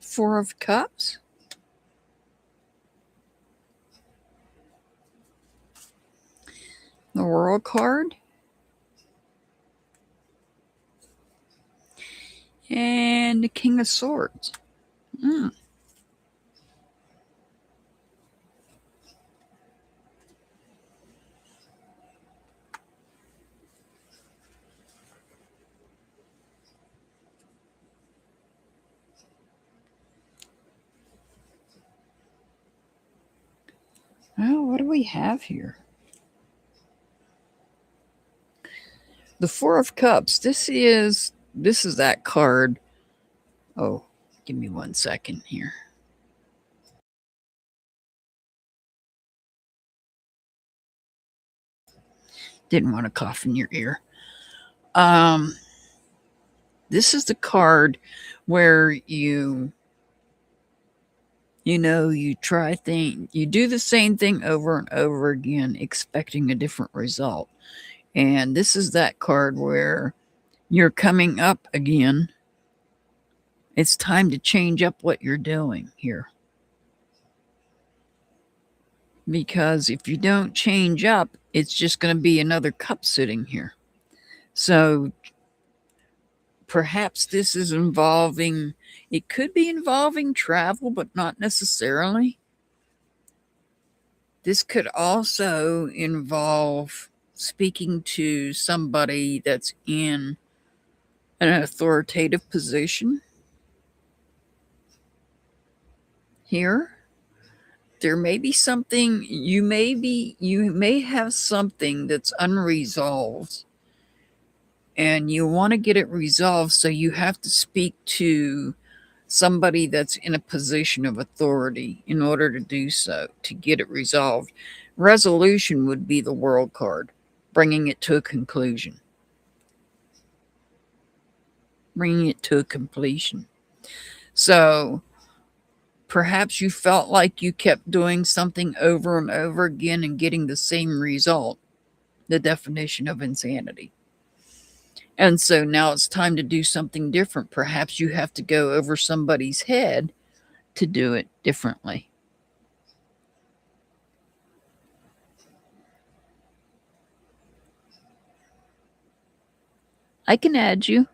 Speaker 1: Four of Cups. The World card. And the King of Swords. Well, what do we have here? The Four of Cups. This is that card. Oh, give me 1 second here. Didn't want to cough in your ear. This is the card where you try you do the same thing over and over again, expecting a different result. And this is that card where you're coming up again. It's time to change up what you're doing here. Because if you don't change up, it's just going to be another cup sitting here. So perhaps this is involving, it could be involving travel, but not necessarily. This could also involve speaking to somebody that's in an authoritative position. Here, there may be something, you may have something that's unresolved and you want to get it resolved, so you have to speak to somebody that's in a position of authority in order to do so, to get it resolved. Resolution would be the World card, bringing it to a conclusion, bringing it to a completion. So Perhaps you felt like you kept doing something over and over again and getting the same result, the definition of insanity. And so now it's time to do something different. Perhaps you have to go over somebody's head to do it differently. I can add you.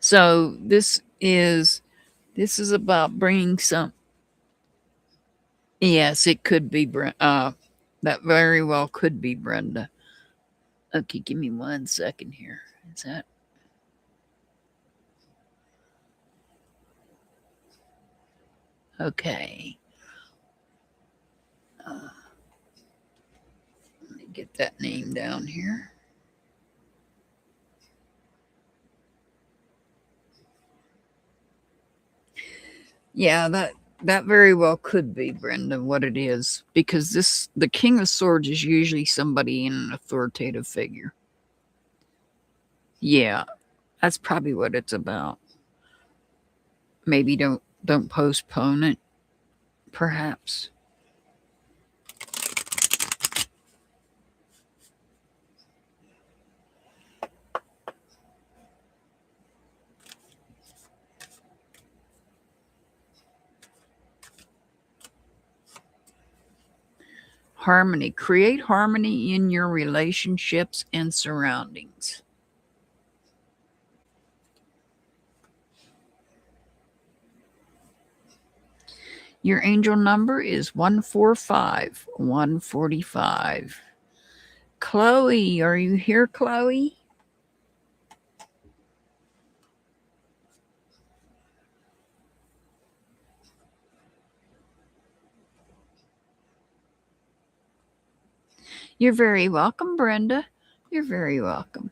Speaker 1: So this is about bringing some. Yes, it could be that very well could be Brenda. Okay, give me 1 second here. Is that okay? Let me get that name down here. Yeah, that very well could be, Brenda, what it is, because the King of Swords is usually somebody in an authoritative figure. Yeah, that's probably what it's about. Maybe don't postpone it, perhaps. Harmony. Create harmony in your relationships and surroundings. Your angel number is 145, 145. Chloe, are you here, Chloe? You're very welcome, Brenda. You're very welcome.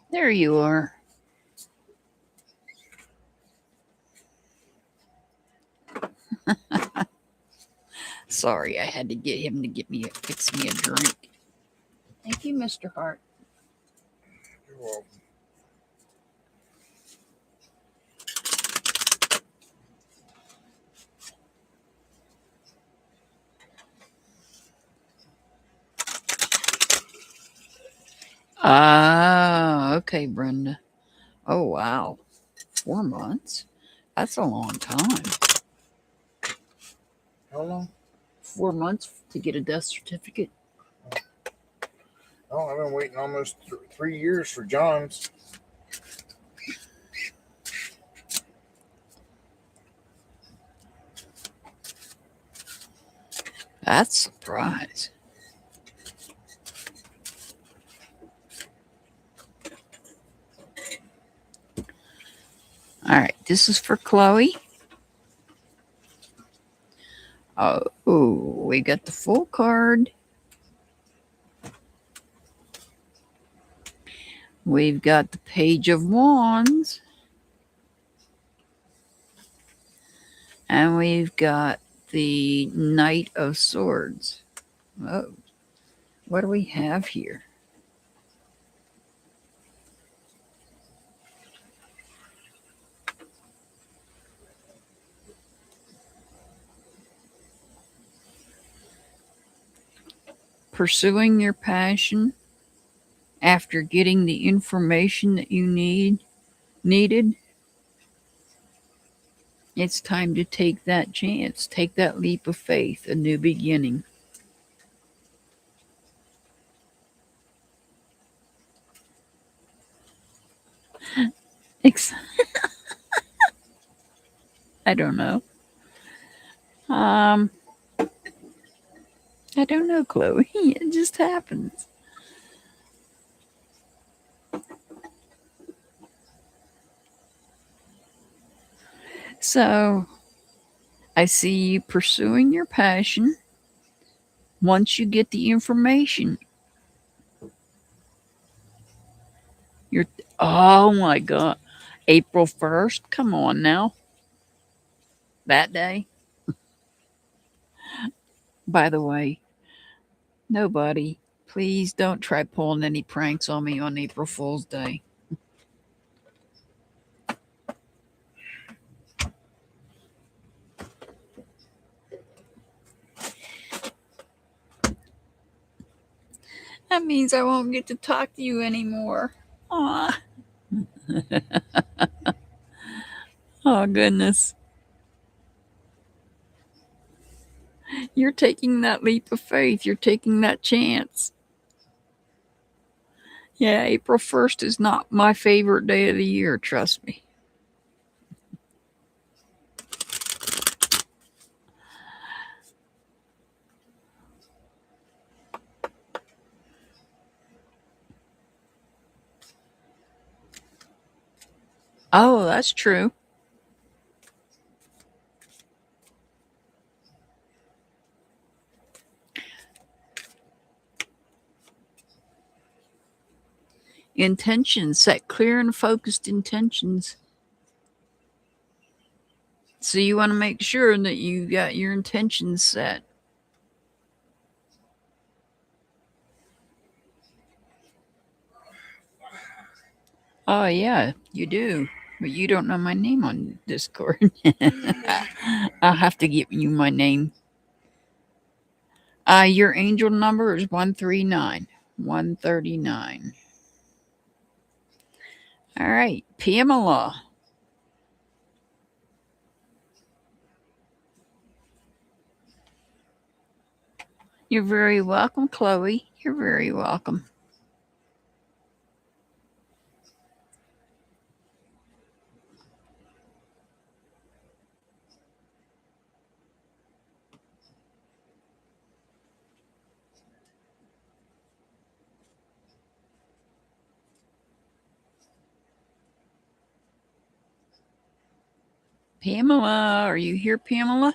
Speaker 1: There you are. Sorry, I had to get him to fix me a drink. Thank you, Mr. Hart.
Speaker 2: You're welcome.
Speaker 1: Ah, okay, Brenda. Oh, wow. 4 months? That's a long time.
Speaker 2: How long?
Speaker 1: 4 months to get a death certificate?
Speaker 2: Oh, I've been waiting almost 3 years for John's.
Speaker 1: That's a surprise. All right, this is for Chloe. Oh, we got the full card. We've got the Page of Wands. And we've got the Knight of Swords. Oh, what do we have here? Pursuing your passion after getting the information that you needed. It's time to take that chance, take that leap of faith, a new beginning. I don't know. I don't know, Chloe. It just happens. So, I see you pursuing your passion once you get the information. You're, oh my God. April 1st? Come on now. That day? By the way, nobody, please don't try pulling any pranks on me on April Fool's Day. That means I won't get to talk to you anymore. Aw. Oh, goodness. You're taking that leap of faith. You're taking that chance. Yeah, April 1st is not my favorite day of the year, trust me. Oh, that's true. Intentions, set clear and focused intentions. So you want to make sure that you got your intentions set. Oh, yeah, you do. But you don't know my name on Discord. I'll have to give you my name. Your angel number is 139. 139. All right, Pamela. You're very welcome, Chloe. You're very welcome. Pamela, are you here, Pamela?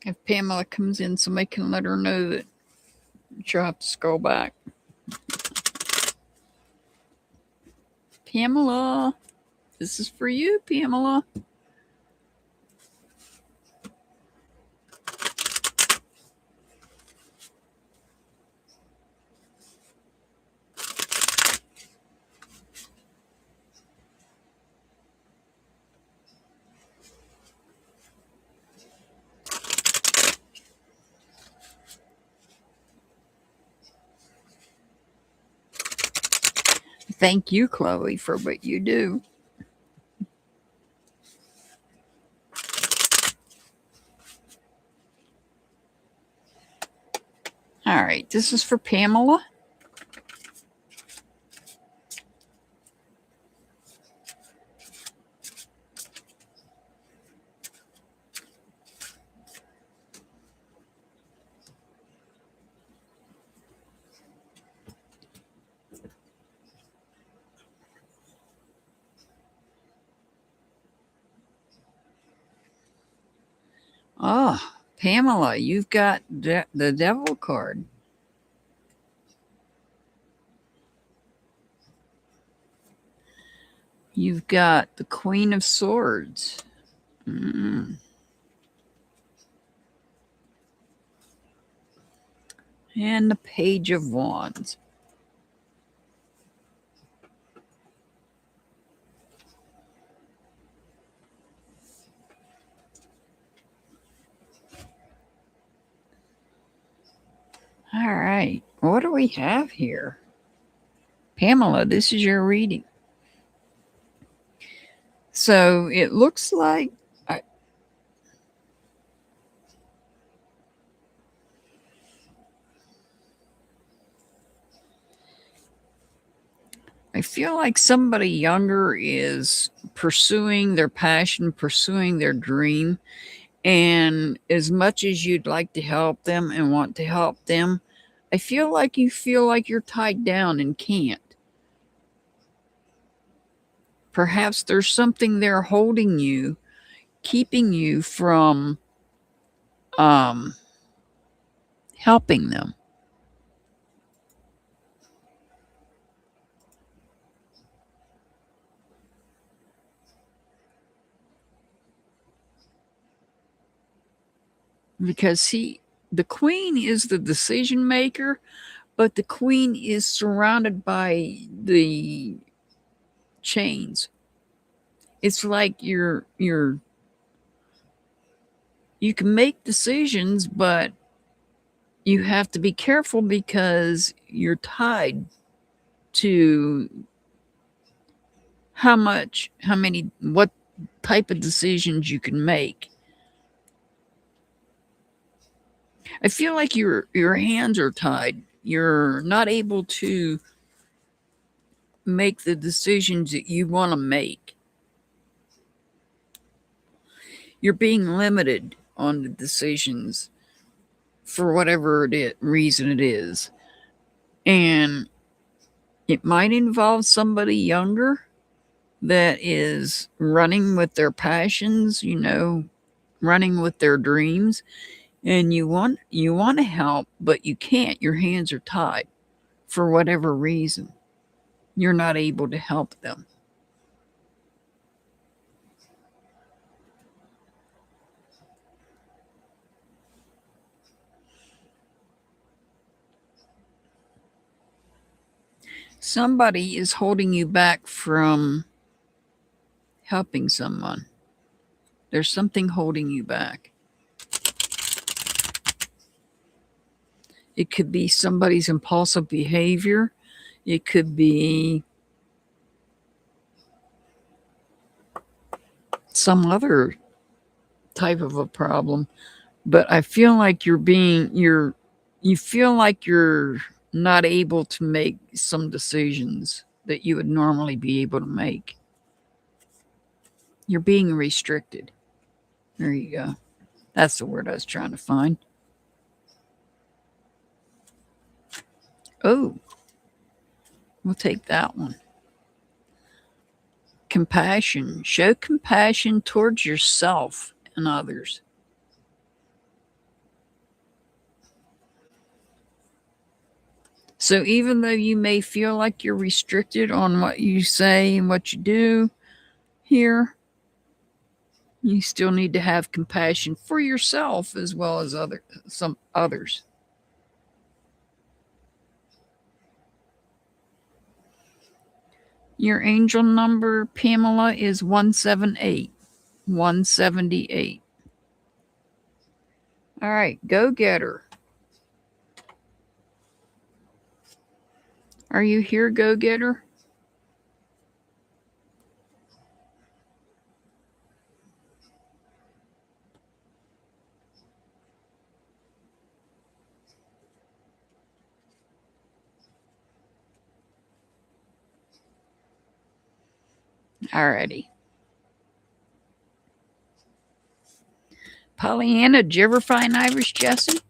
Speaker 1: If Pamela comes in, somebody can let her know that she'll have to scroll back. Pamela, this is for you, Pamela. Thank you, Chloe, for what you do. All right, this is for Pamela. Oh, Pamela, you've got the devil card. You've got the Queen of Swords. And the Page of Wands. All right, what do we have here? Pamela, this is your reading. So it looks like I feel like somebody younger is pursuing their passion, pursuing their dream. And as much as you'd like to help them and want to help them, I feel like you feel like you're tied down and can't. Perhaps there's something there holding you, keeping you from helping them. Because the queen is the decision maker, but the queen is surrounded by the chains. It's like you can make decisions, but you have to be careful because you're tied to what type of decisions you can make. I feel like your hands are tied. You're not able to make the decisions that you want to make. You're being limited on the decisions for whatever reason it is. And it might involve somebody younger that is running with their passions, running with their dreams, and you want to help, but you can't. Your hands are tied for whatever reason. You're not able to help them. Somebody is holding you back from helping someone. There's something holding you back. It could be somebody's impulsive behavior. It could be some other type of a problem. But I feel like you feel like you're not able to make some decisions that you would normally be able to make. You're being restricted. There you go. That's the word I was trying to find. Oh, we'll take that one. Compassion. Show compassion towards yourself and others. So even though you may feel like you're restricted on what you say and what you do here, you still need to have compassion for yourself as well as some others. Your angel number, Pamela, is 178. 178. All right, go get her. Are you here, go getter? Alrighty. Pollyanna, did you ever find Irish Jesse?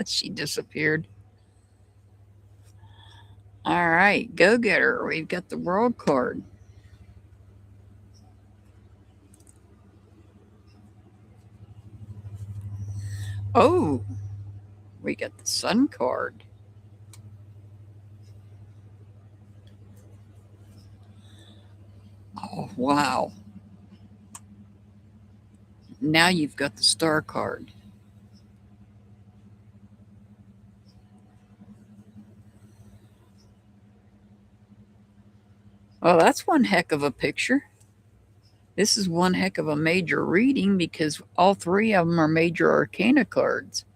Speaker 1: She disappeared. All right, go get her. We've got the world card. Oh, we got the sun card. Oh, wow. Now you've got the star card. Oh, that's one heck of a picture. This is one heck of a major reading because all three of them are major arcana cards.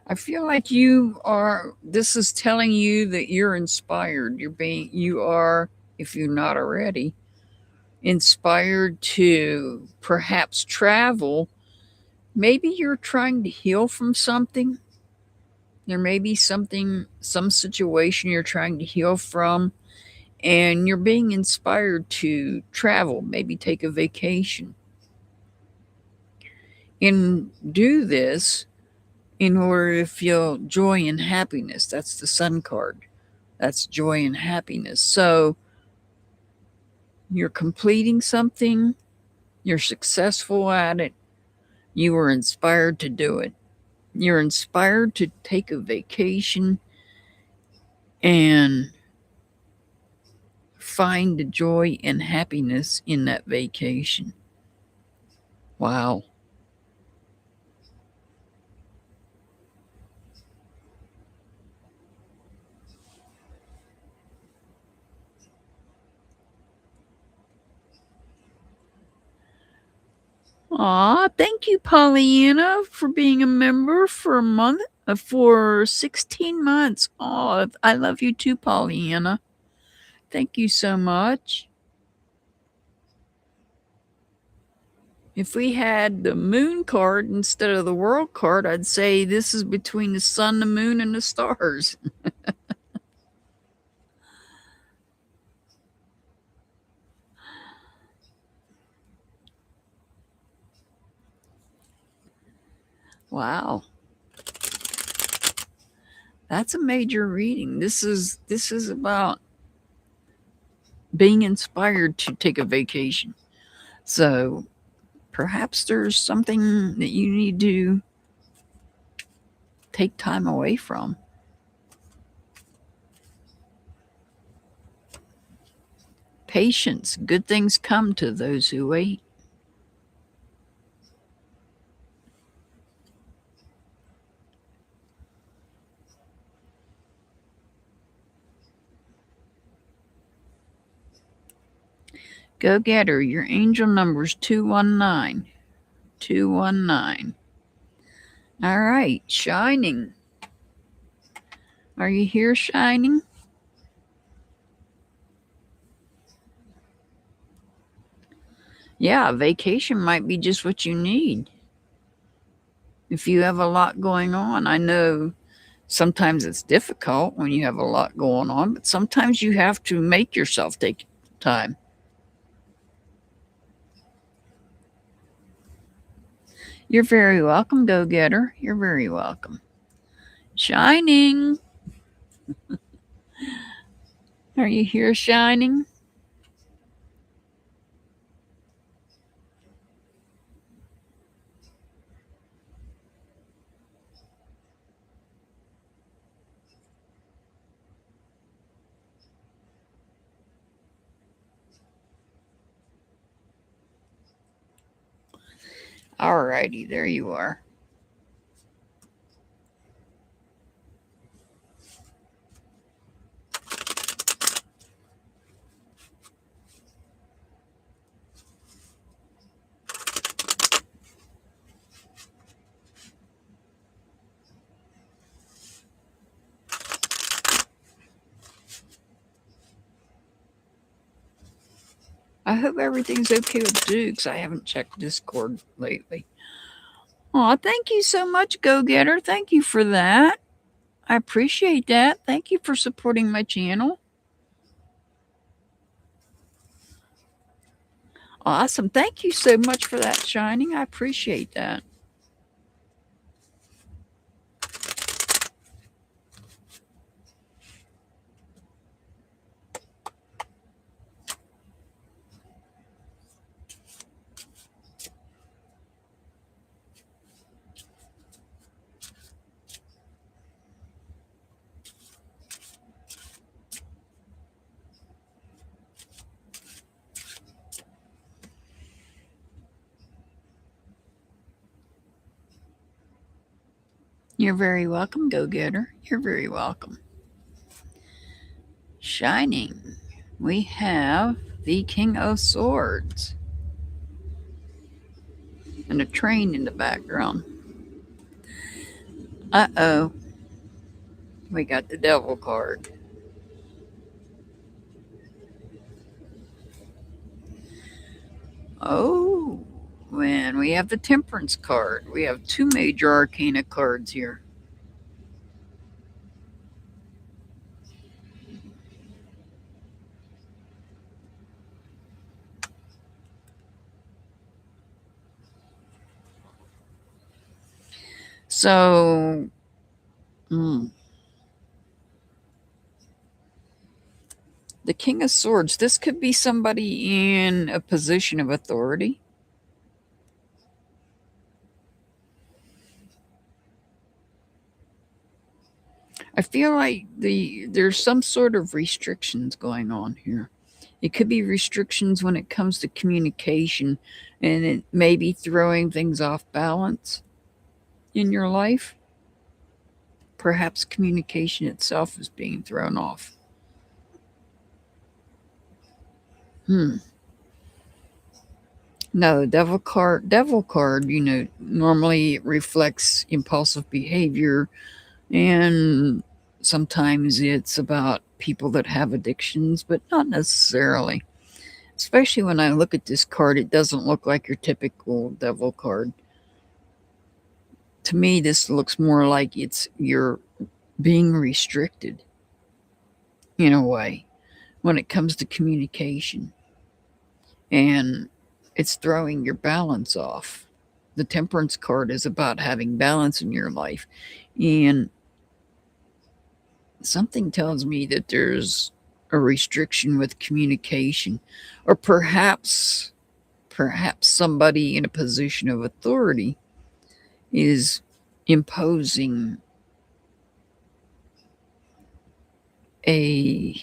Speaker 1: I feel like this is telling you that you're inspired. You are, if you're not already, inspired to perhaps travel. Maybe you're trying to heal from something. There may be some situation you're trying to heal from, and you're being inspired to travel, maybe take a vacation. And do this in order to feel joy and happiness. That's the Sun card. That's joy and happiness. So you're completing something, you're successful at it, you were inspired to do it. You're inspired to take a vacation and find the joy and happiness in that vacation. Wow. Aw, thank you, Pollyanna, for being a member for a month, for 16 months. Oh, I love you too, Pollyanna. Thank you so much. If we had the moon card instead of the world card, I'd say this is between the sun, the moon, and the stars. Wow. That's a major reading. This is about being inspired to take a vacation. So perhaps there's something that you need to take time away from. Patience. Good things come to those who wait. Go get her. Your angel number's 219. 219. All right, Shining. Are you here, Shining? Yeah, vacation might be just what you need. If you have a lot going on, I know sometimes it's difficult when you have a lot going on, but sometimes you have to make yourself take time. You're very welcome, go getter. You're very welcome. Shining. Are you here, Shining? All righty, there you are. I hope everything's okay with Dukes. I haven't checked Discord lately. Aw, thank you so much, Go Getter. Thank you for that. I appreciate that. Thank you for supporting my channel. Awesome. Thank you so much for that, Shining. I appreciate that. You're very welcome, go-getter. You're very welcome. Shining, we have the King of Swords and a train in the background. Uh-oh, we got the Devil card. Oh, when we have the Temperance card. We have two major arcana cards here. So, the King of Swords, this could be somebody in a position of authority. I feel like there's some sort of restrictions going on here. It could be restrictions when it comes to communication, and it may be throwing things off balance in your life. Perhaps communication itself is being thrown off. No, devil card, normally it reflects impulsive behavior, and sometimes it's about people that have addictions, but not necessarily. Especially when I look at this card, it doesn't look like your typical devil card. To me, this looks more like you're being restricted in a way when it comes to communication, and it's throwing your balance off. The Temperance card is about having balance in your life, and something tells me that there's a restriction with communication, or perhaps somebody in a position of authority is imposing a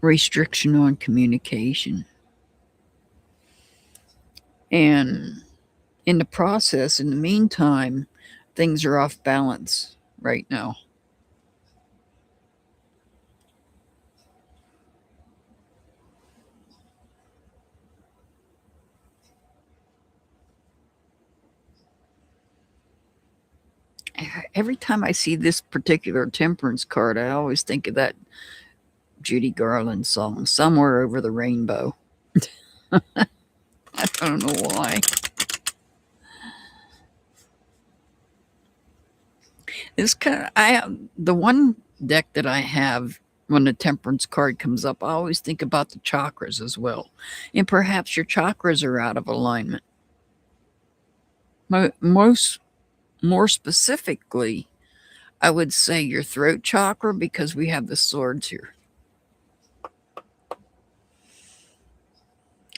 Speaker 1: restriction on communication. And in the process, in the meantime, things are off balance right now. Every time I see this particular Temperance card, I always think of that Judy Garland song, Somewhere Over the Rainbow. I don't know why. It's the one deck that I have when the Temperance card comes up, I always think about the chakras as well. And perhaps your chakras are out of alignment. More specifically, I would say your throat chakra, because we have the swords here.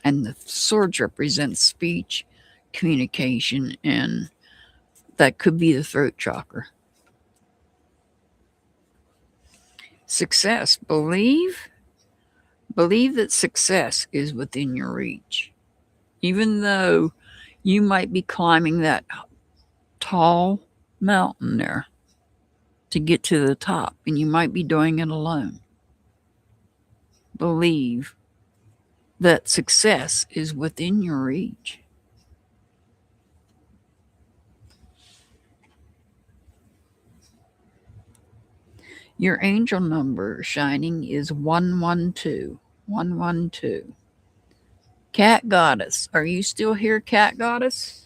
Speaker 1: And the swords represent speech, communication, and that could be the throat chakra. Success. Believe that success is within your reach. Even though you might be climbing that tall mountain there to get to the top, and you might be doing it alone. Believe that success is within your reach. Your angel number shining is 112. 112. Cat Goddess. Are you still here, Cat Goddess?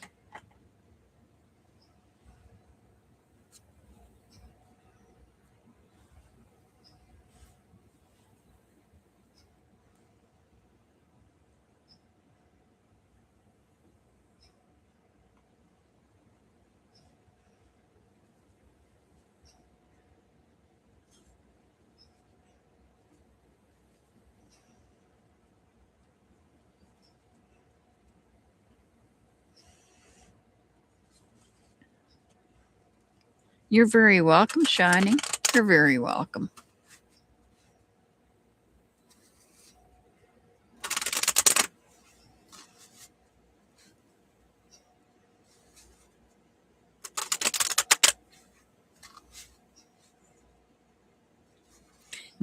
Speaker 1: You're very welcome, Shining. You're very welcome.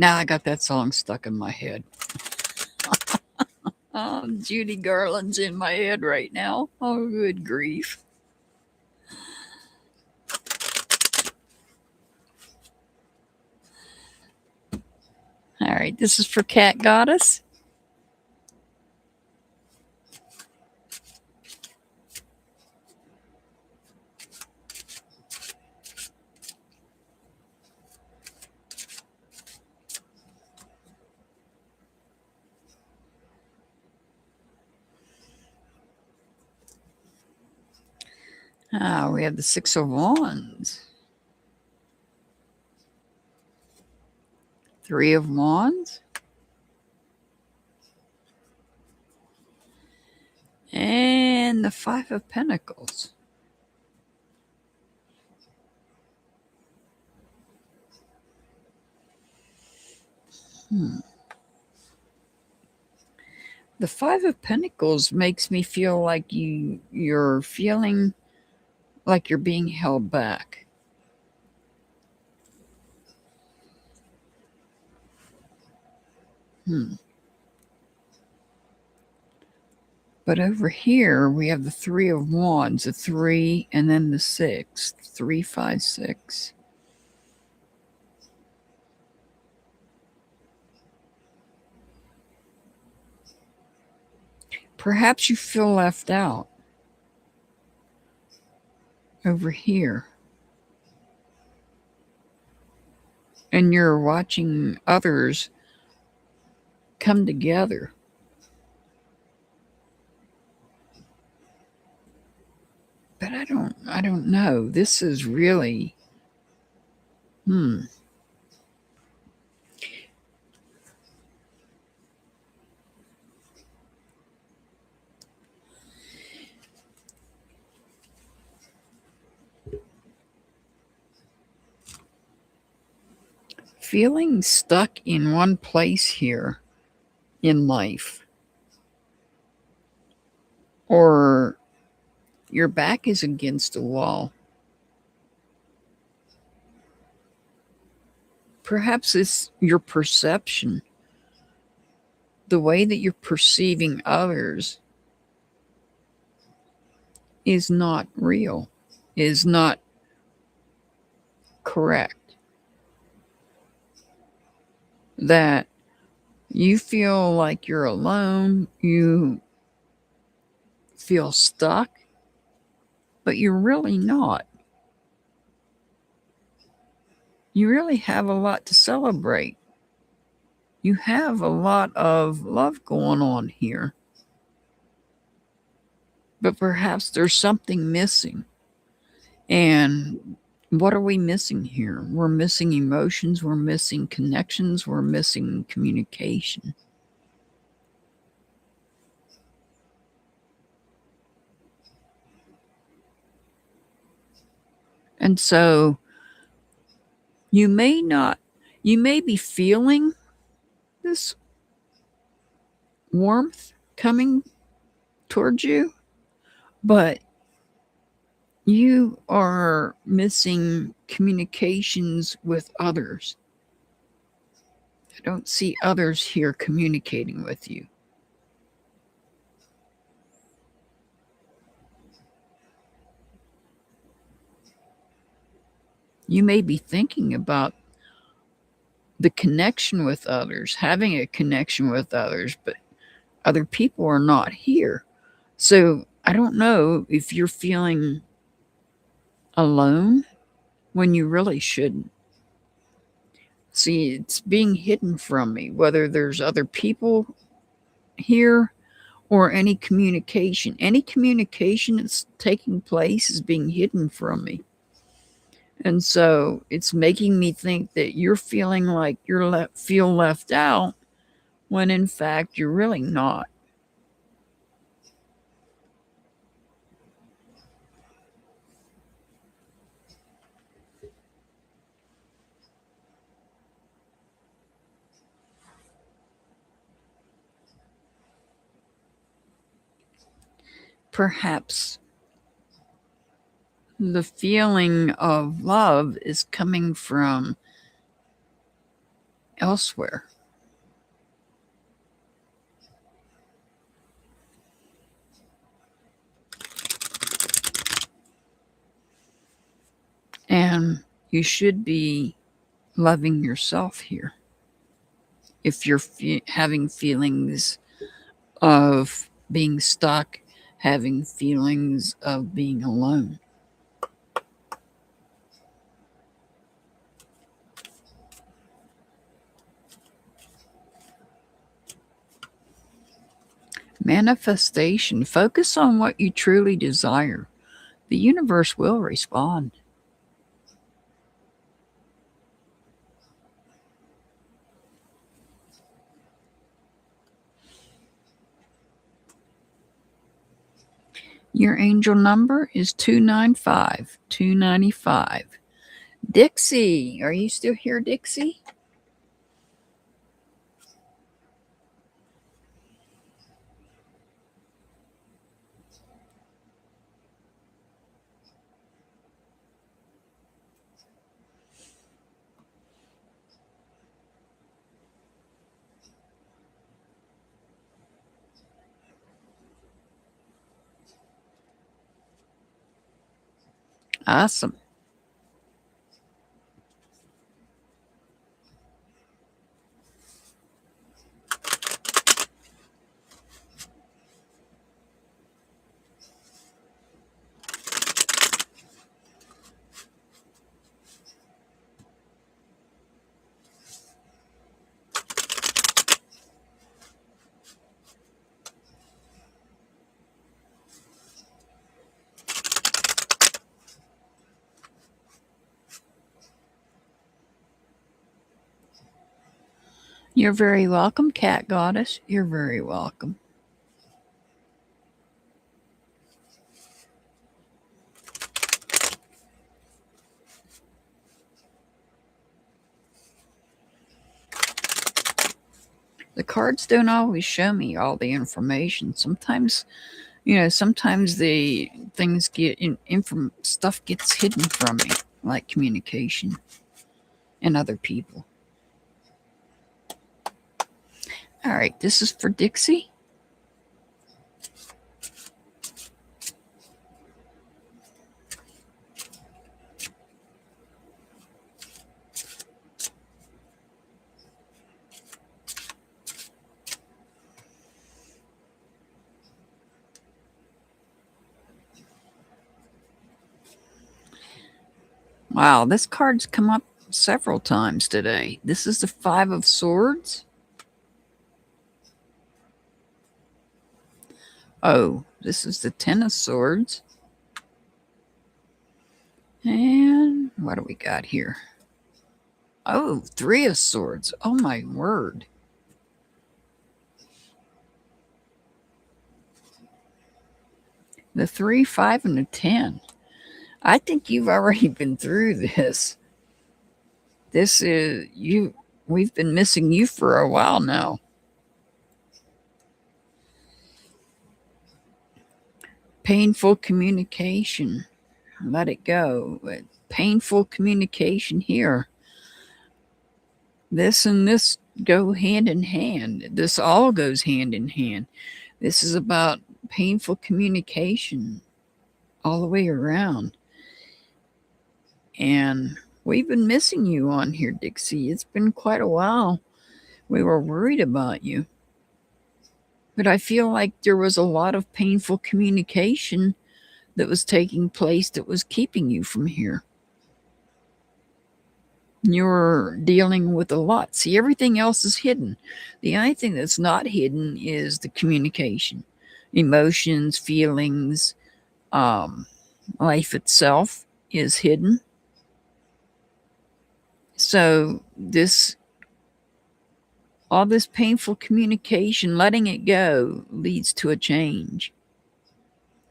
Speaker 1: Now I got that song stuck in my head. Judy Garland's in my head right now. Oh, good grief. All right, this is for Cat Goddess. We have the Six of Wands. Three of Wands. And the Five of Pentacles. The Five of Pentacles makes me feel like you're feeling like you're being held back. But over here, we have the Three of Wands, the 3, and then the 6. 3, 5, 6. Perhaps you feel left out over here. And you're watching others come together. But I don't know. This is really feeling stuck in one place here in life. Or your back is against a wall. Perhaps it's your perception. The way that you're perceiving others is not real, is not correct. That you feel like you're alone, you feel stuck, but you're really not. You really have a lot to celebrate. You have a lot of love going on here. But perhaps there's something missing. And what are we missing here? We're missing emotions, we're missing connections, we're missing communication. And so you may be feeling this warmth coming towards you, but you are missing communications with others. I don't see others here communicating with you. You may be thinking about the connection with others, having a connection with others, but other people are not here. So I don't know if you're feeling alone when you really shouldn't. See, it's being hidden from me, whether there's other people here or any communication. Any communication that's taking place is being hidden from me. And so it's making me think that you're feeling like you're feel left out when in fact you're really not. Perhaps the feeling of love is coming from elsewhere. And you should be loving yourself here. If you're having feelings of being stuck, having feelings of being alone. Manifestation. Focus on what you truly desire. The universe will respond. Your angel number is 295 295. Dixie, are you still here, Dixie? Awesome. You're very welcome, Cat Goddess. You're very welcome. The cards don't always show me all the information. Sometimes, sometimes the things get stuff gets hidden from me, like communication and other people. All right, this is for Dixie. Wow, this card's come up several times today. This is the Five of Swords. Oh, this is the Ten of Swords. And what do we got here? Oh, Three of Swords. Oh, my word. The 3, 5, and the 10. I think you've already been through this. This is you. We've been missing you for a while now. Painful communication. Let it go. Painful communication here. This and this go hand in hand. This all goes hand in hand. This is about painful communication all the way around. And we've been missing you on here, Dixie. It's been quite a while. We were worried about you. But I feel like there was a lot of painful communication that was taking place that was keeping you from here. You're dealing with a lot. See, everything else is hidden. The only thing that's not hidden is the communication, emotions, feelings, life itself is hidden. So all this painful communication, letting it go, leads to a change.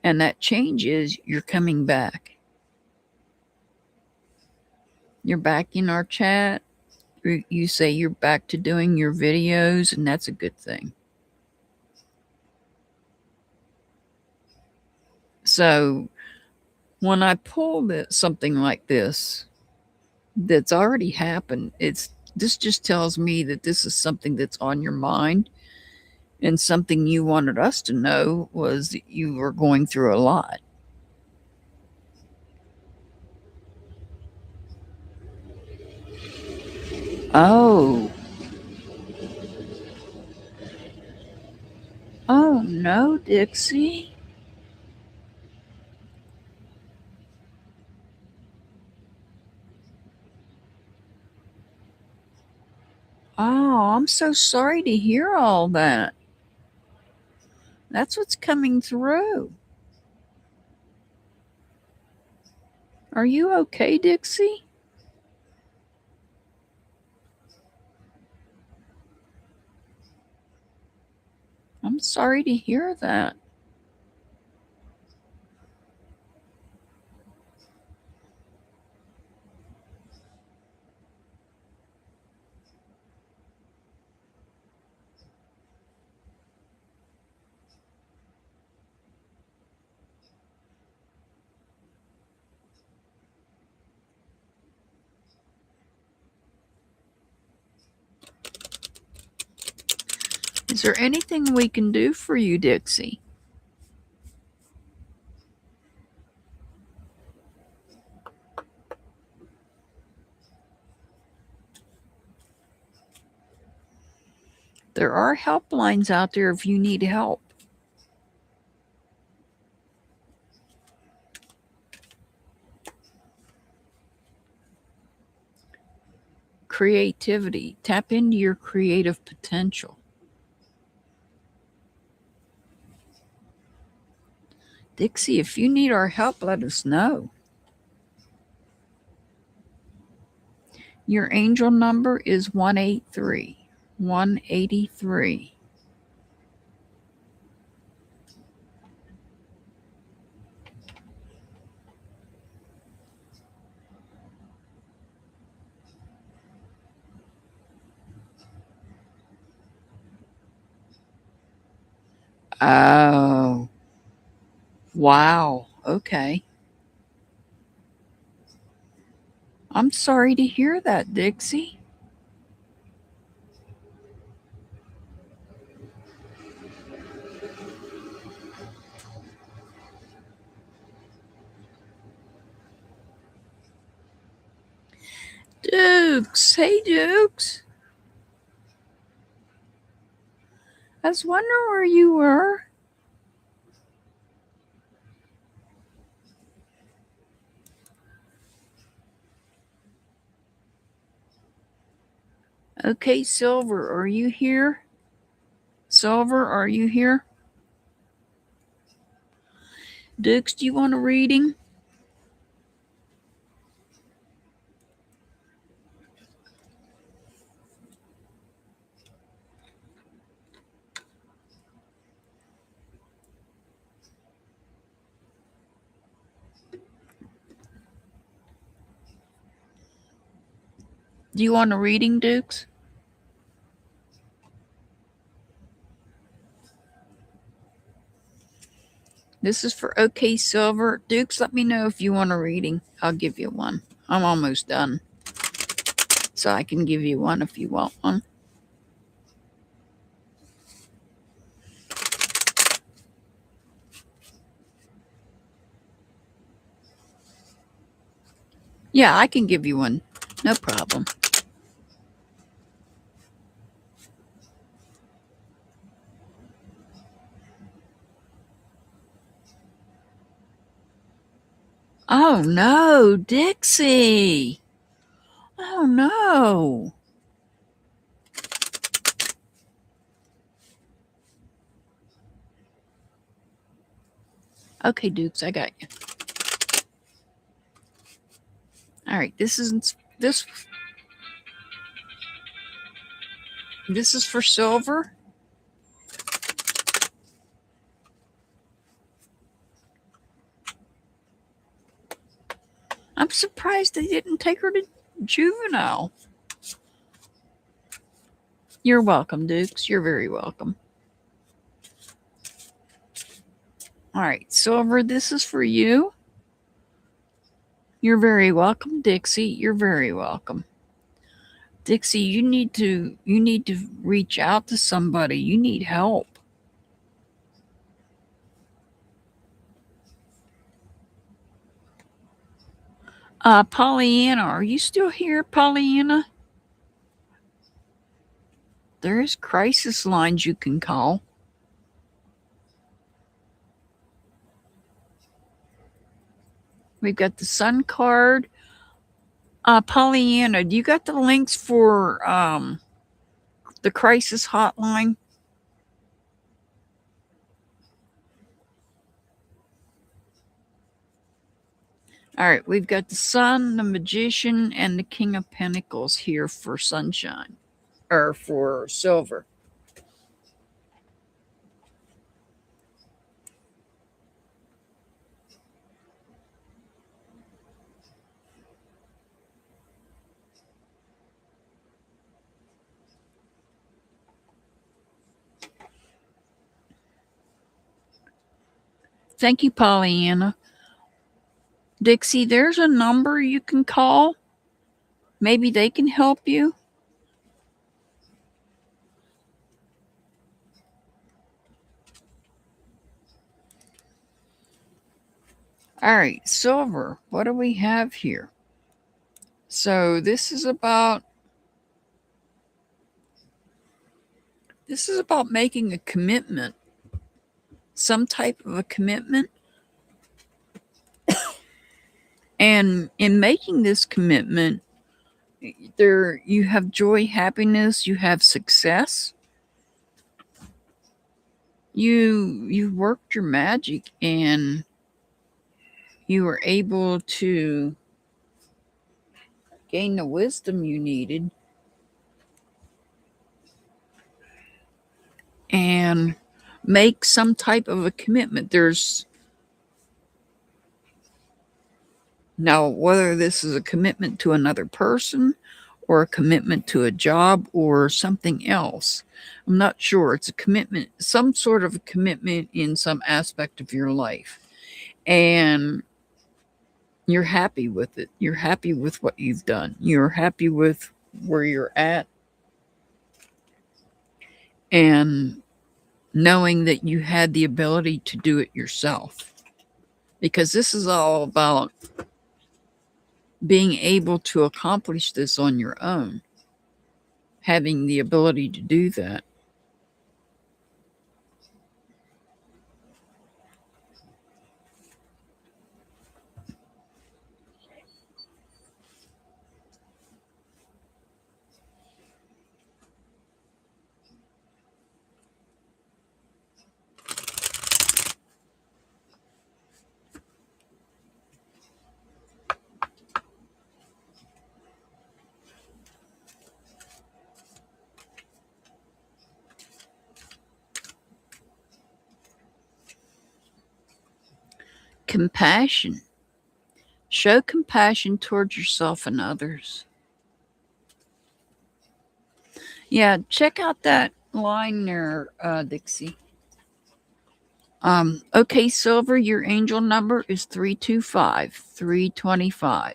Speaker 1: And that change is you're coming back. You're back in our chat. You say you're back to doing your videos, and that's a good thing. So when I pull something like this that's already happened, it's This just tells me that this is something that's on your mind, and something you wanted us to know was that you were going through a lot. Oh. Oh no, Dixie. Oh, I'm so sorry to hear all that. That's what's coming through. Are you okay, Dixie? I'm sorry to hear that. Is there anything we can do for you, Dixie? There are helplines out there if you need help. Creativity. Tap into your creative potential. Dixie, if you need our help, let us know. Your angel number is 183. 183. Oh, wow. Okay. I'm sorry to hear that, Dixie. Dukes. Hey, Dukes. I was wondering where you were. Okay, Silver, are you here? Silver, are you here? Dukes, do you want a reading? Do you want a reading, Dukes? This is for OK Silver. Dukes, let me know if you want a reading. I'll give you one. I'm almost done. So I can give you one if you want one. Yeah, I can give you one. No problem. Oh no, Dixie. Oh no. Okay, Dukes, I got you. All right, this is for Silver. I'm surprised they didn't take her to juvenile. You're welcome, Dukes. You're very welcome. All right, Silver, this is for you. You're very welcome, Dixie. You're very welcome. Dixie, you need to reach out to somebody. You need help. Pollyanna, are you still here, Pollyanna? There's crisis lines you can call. We've got the Sun card. Pollyanna, do you got the links for the crisis hotline? All right, we've got the Sun, the Magician, and the King of Pentacles here for sunshine, or for silver. Thank you, Pollyanna. Dixie, there's a number you can call. Maybe they can help you. All right, silver. What do we have here? So this is about making a commitment, some type of a commitment. And in making this commitment, there you have joy, happiness, you have success. You worked your magic and you were able to gain the wisdom you needed and make some type of a commitment. There's now whether this is a commitment to another person or a commitment to a job or something else. I'm not sure. It's a commitment, some sort of a commitment in some aspect of your life. And you're happy with it. You're happy with what you've done. You're happy with where you're at. And knowing that you had the ability to do it yourself. Because this is all about being able to accomplish this on your own. Having the ability to do that. Compassion. Show compassion towards yourself and others. Yeah, check out that line there, Dixie. Okay, Silver, your angel number is 325, 325.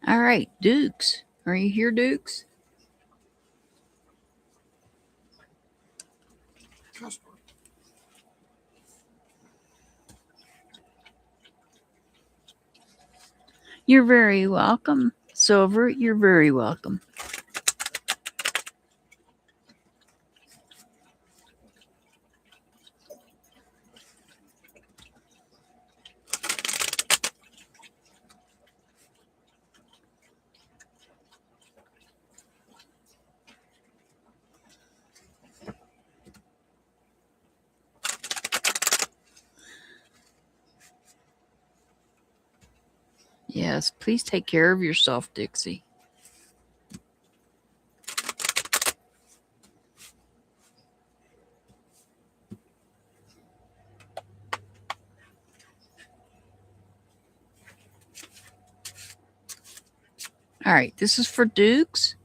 Speaker 1: All right, Dukes. Are you here, Dukes? You're very welcome. Silver, you're very welcome. Yes, please take care of yourself, Dixie. All right, this is for Dukes.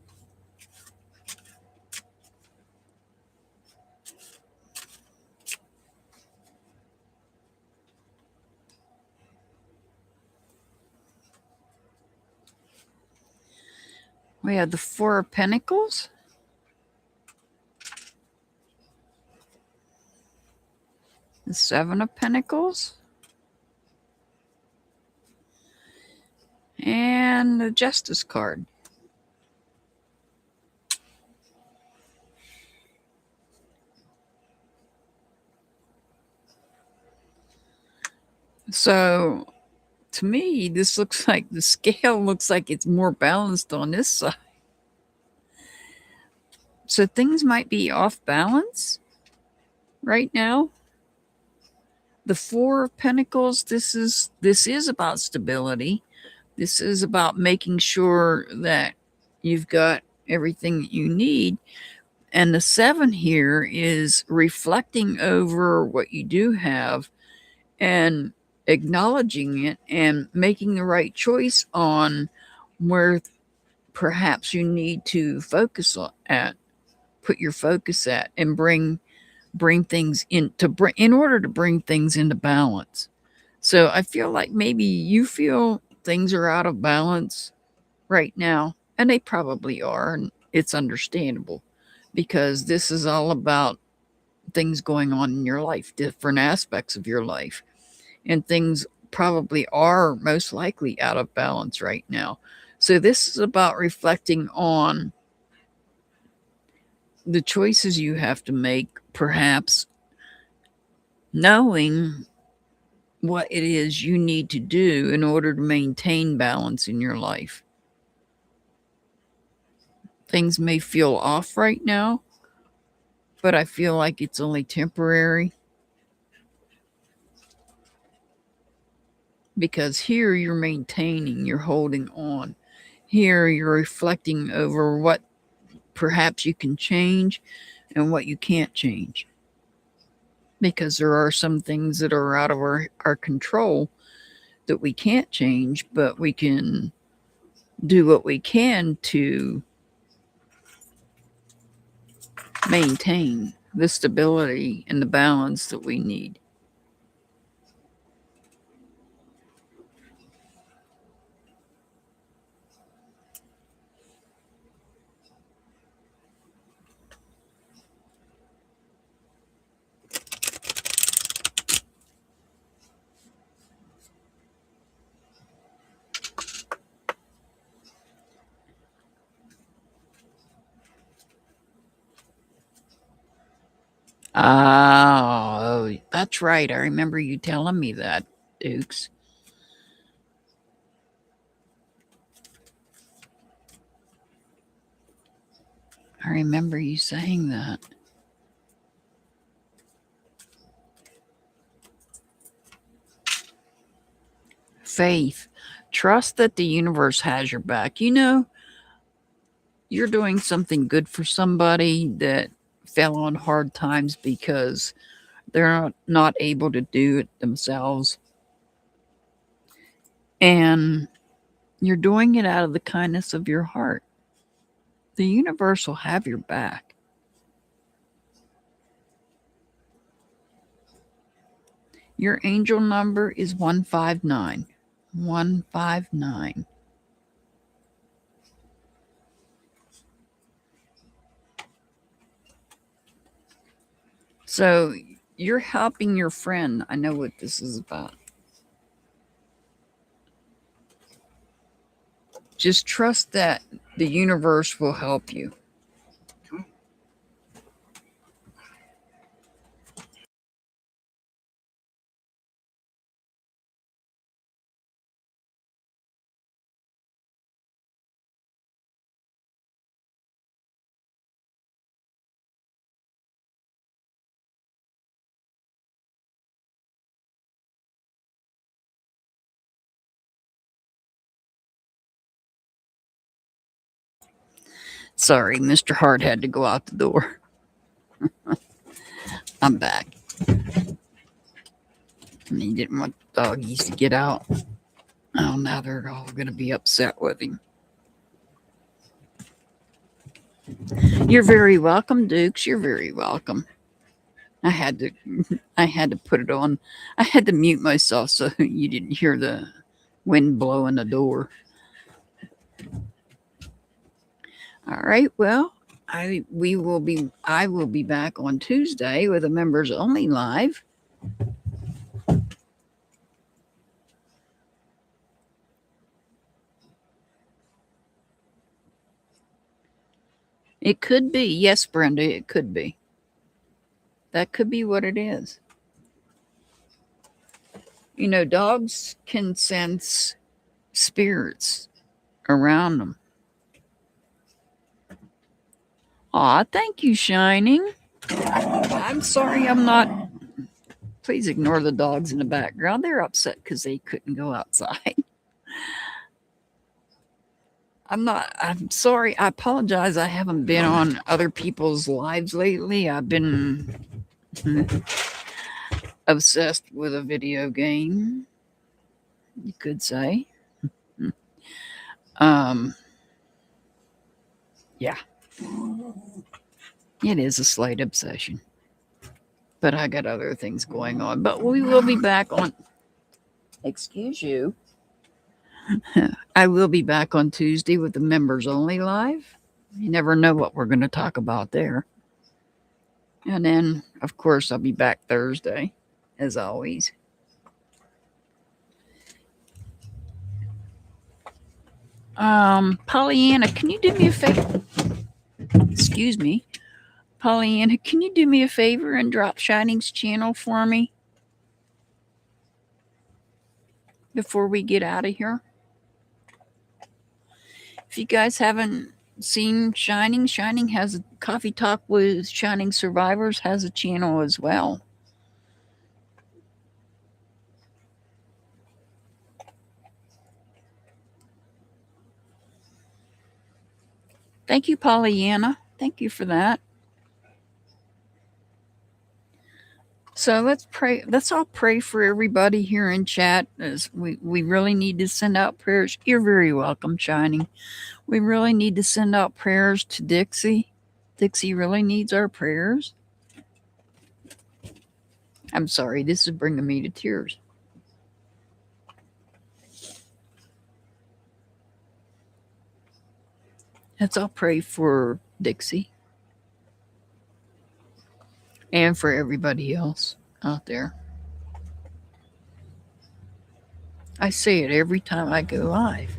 Speaker 1: We have the Four of Pentacles. The Seven of Pentacles. And the Justice card. So, to me, this looks like the scale looks like it's more balanced on this side. So things might be off balance right now. The Four of Pentacles, this is about stability. This is about making sure that you've got everything that you need. And the Seven here is reflecting over what you do have and acknowledging it and making the right choice on where perhaps you need to focus on at, put your focus at, and bring things in order to bring things into balance. So I feel like maybe you feel things are out of balance right now, and they probably are, and it's understandable because this is all about things going on in your life, different aspects of your life, and things probably are most likely out of balance right now. So this is about reflecting on the choices you have to make, perhaps knowing what it is you need to do in order to maintain balance in your life. Things may feel off right now, but I feel like it's only temporary. Because here you're maintaining, you're holding on. Here you're reflecting over what perhaps you can change and what you can't change. Because there are some things that are out of our control that we can't change, but we can do what we can to maintain the stability and the balance that we need. Oh, that's right. I remember you telling me that, Dukes. I remember you saying that. Faith. Trust that the universe has your back. You know, you're doing something good for somebody that fell on hard times because they're not able to do it themselves. And you're doing it out of the kindness of your heart. The universe will have your back. Your angel number is 159. 159. So you're helping your friend. I know what this is about. Just trust that the universe will help you. Sorry, Mr. Hart had to go out the door. I'm back. And he didn't want the doggies to get out. Oh, now they're all going to be upset with him. You're very welcome, Dukes. You're very welcome. I had to put it on. I had to mute myself so you didn't hear the wind blowing the door. All right. Well, I will be back on Tuesday with a members only live. It could be. Yes, Brenda, it could be. That could be what it is. You know, dogs can sense spirits around them. Aw, thank you, Shining. I'm sorry I'm not. Please ignore the dogs in the background. They're upset because they couldn't go outside. I'm sorry. I apologize. I haven't been on other people's lives lately. I've been obsessed with a video game, you could say. Yeah. It is a slight obsession. But I got other things going on. But we will be back on. Excuse you. I will be back on Tuesday with the members only live. You never know what we're going to talk about there. And then, of course, I'll be back Thursday, as always. Pollyanna, can you do me a favor? Excuse me. Pollyanna, can you do me a favor and drop Shining's channel for me before we get out of here? If you guys haven't seen Shining, Shining has a Coffee Talk with Shining Survivors, has a channel as well. Thank you, Pollyanna. Thank you for that. So let's pray. Let's all pray for everybody here in chat. As we really need to send out prayers. You're very welcome, Shining. We really need to send out prayers to Dixie. Dixie really needs our prayers. I'm sorry, this is bringing me to tears. Let's all pray for Dixie. And for everybody else out there. I say it every time I go live.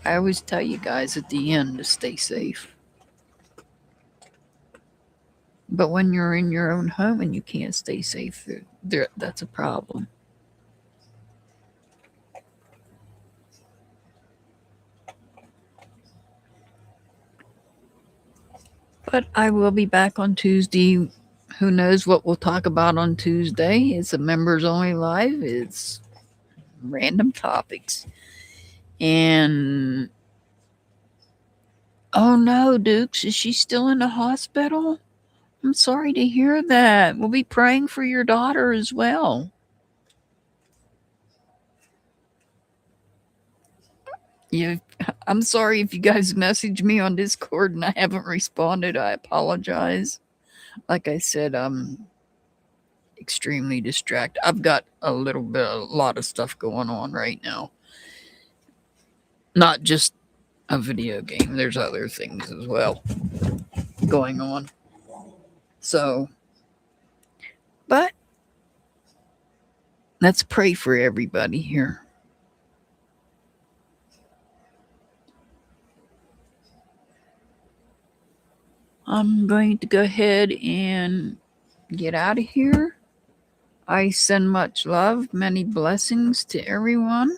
Speaker 1: I always tell you guys at the end to stay safe. But when you're in your own home and you can't stay safe, that's a problem. But I will be back on Tuesday. Who knows what we'll talk about on Tuesday? It's a members only live. It's random topics. And oh no, Dukes, is she still in the hospital? I'm sorry to hear that. We'll be praying for your daughter as well. I'm sorry if you guys message me on Discord and I haven't responded. I apologize. Like I said, I'm extremely distracted. I've got a lot of stuff going on right now. Not just a video game. There's other things as well going on. So, but let's pray for everybody here. I'm going to go ahead and get out of here. I send much love, many blessings to everyone.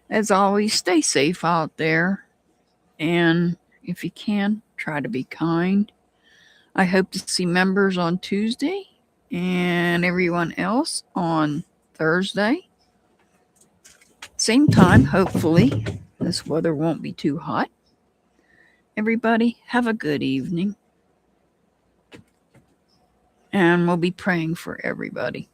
Speaker 1: As always, stay safe out there. And if you can, try to be kind. I hope to see members on Tuesday and everyone else on Thursday. Same time, hopefully. This weather won't be too hot. Everybody, have a good evening. And we'll be praying for everybody.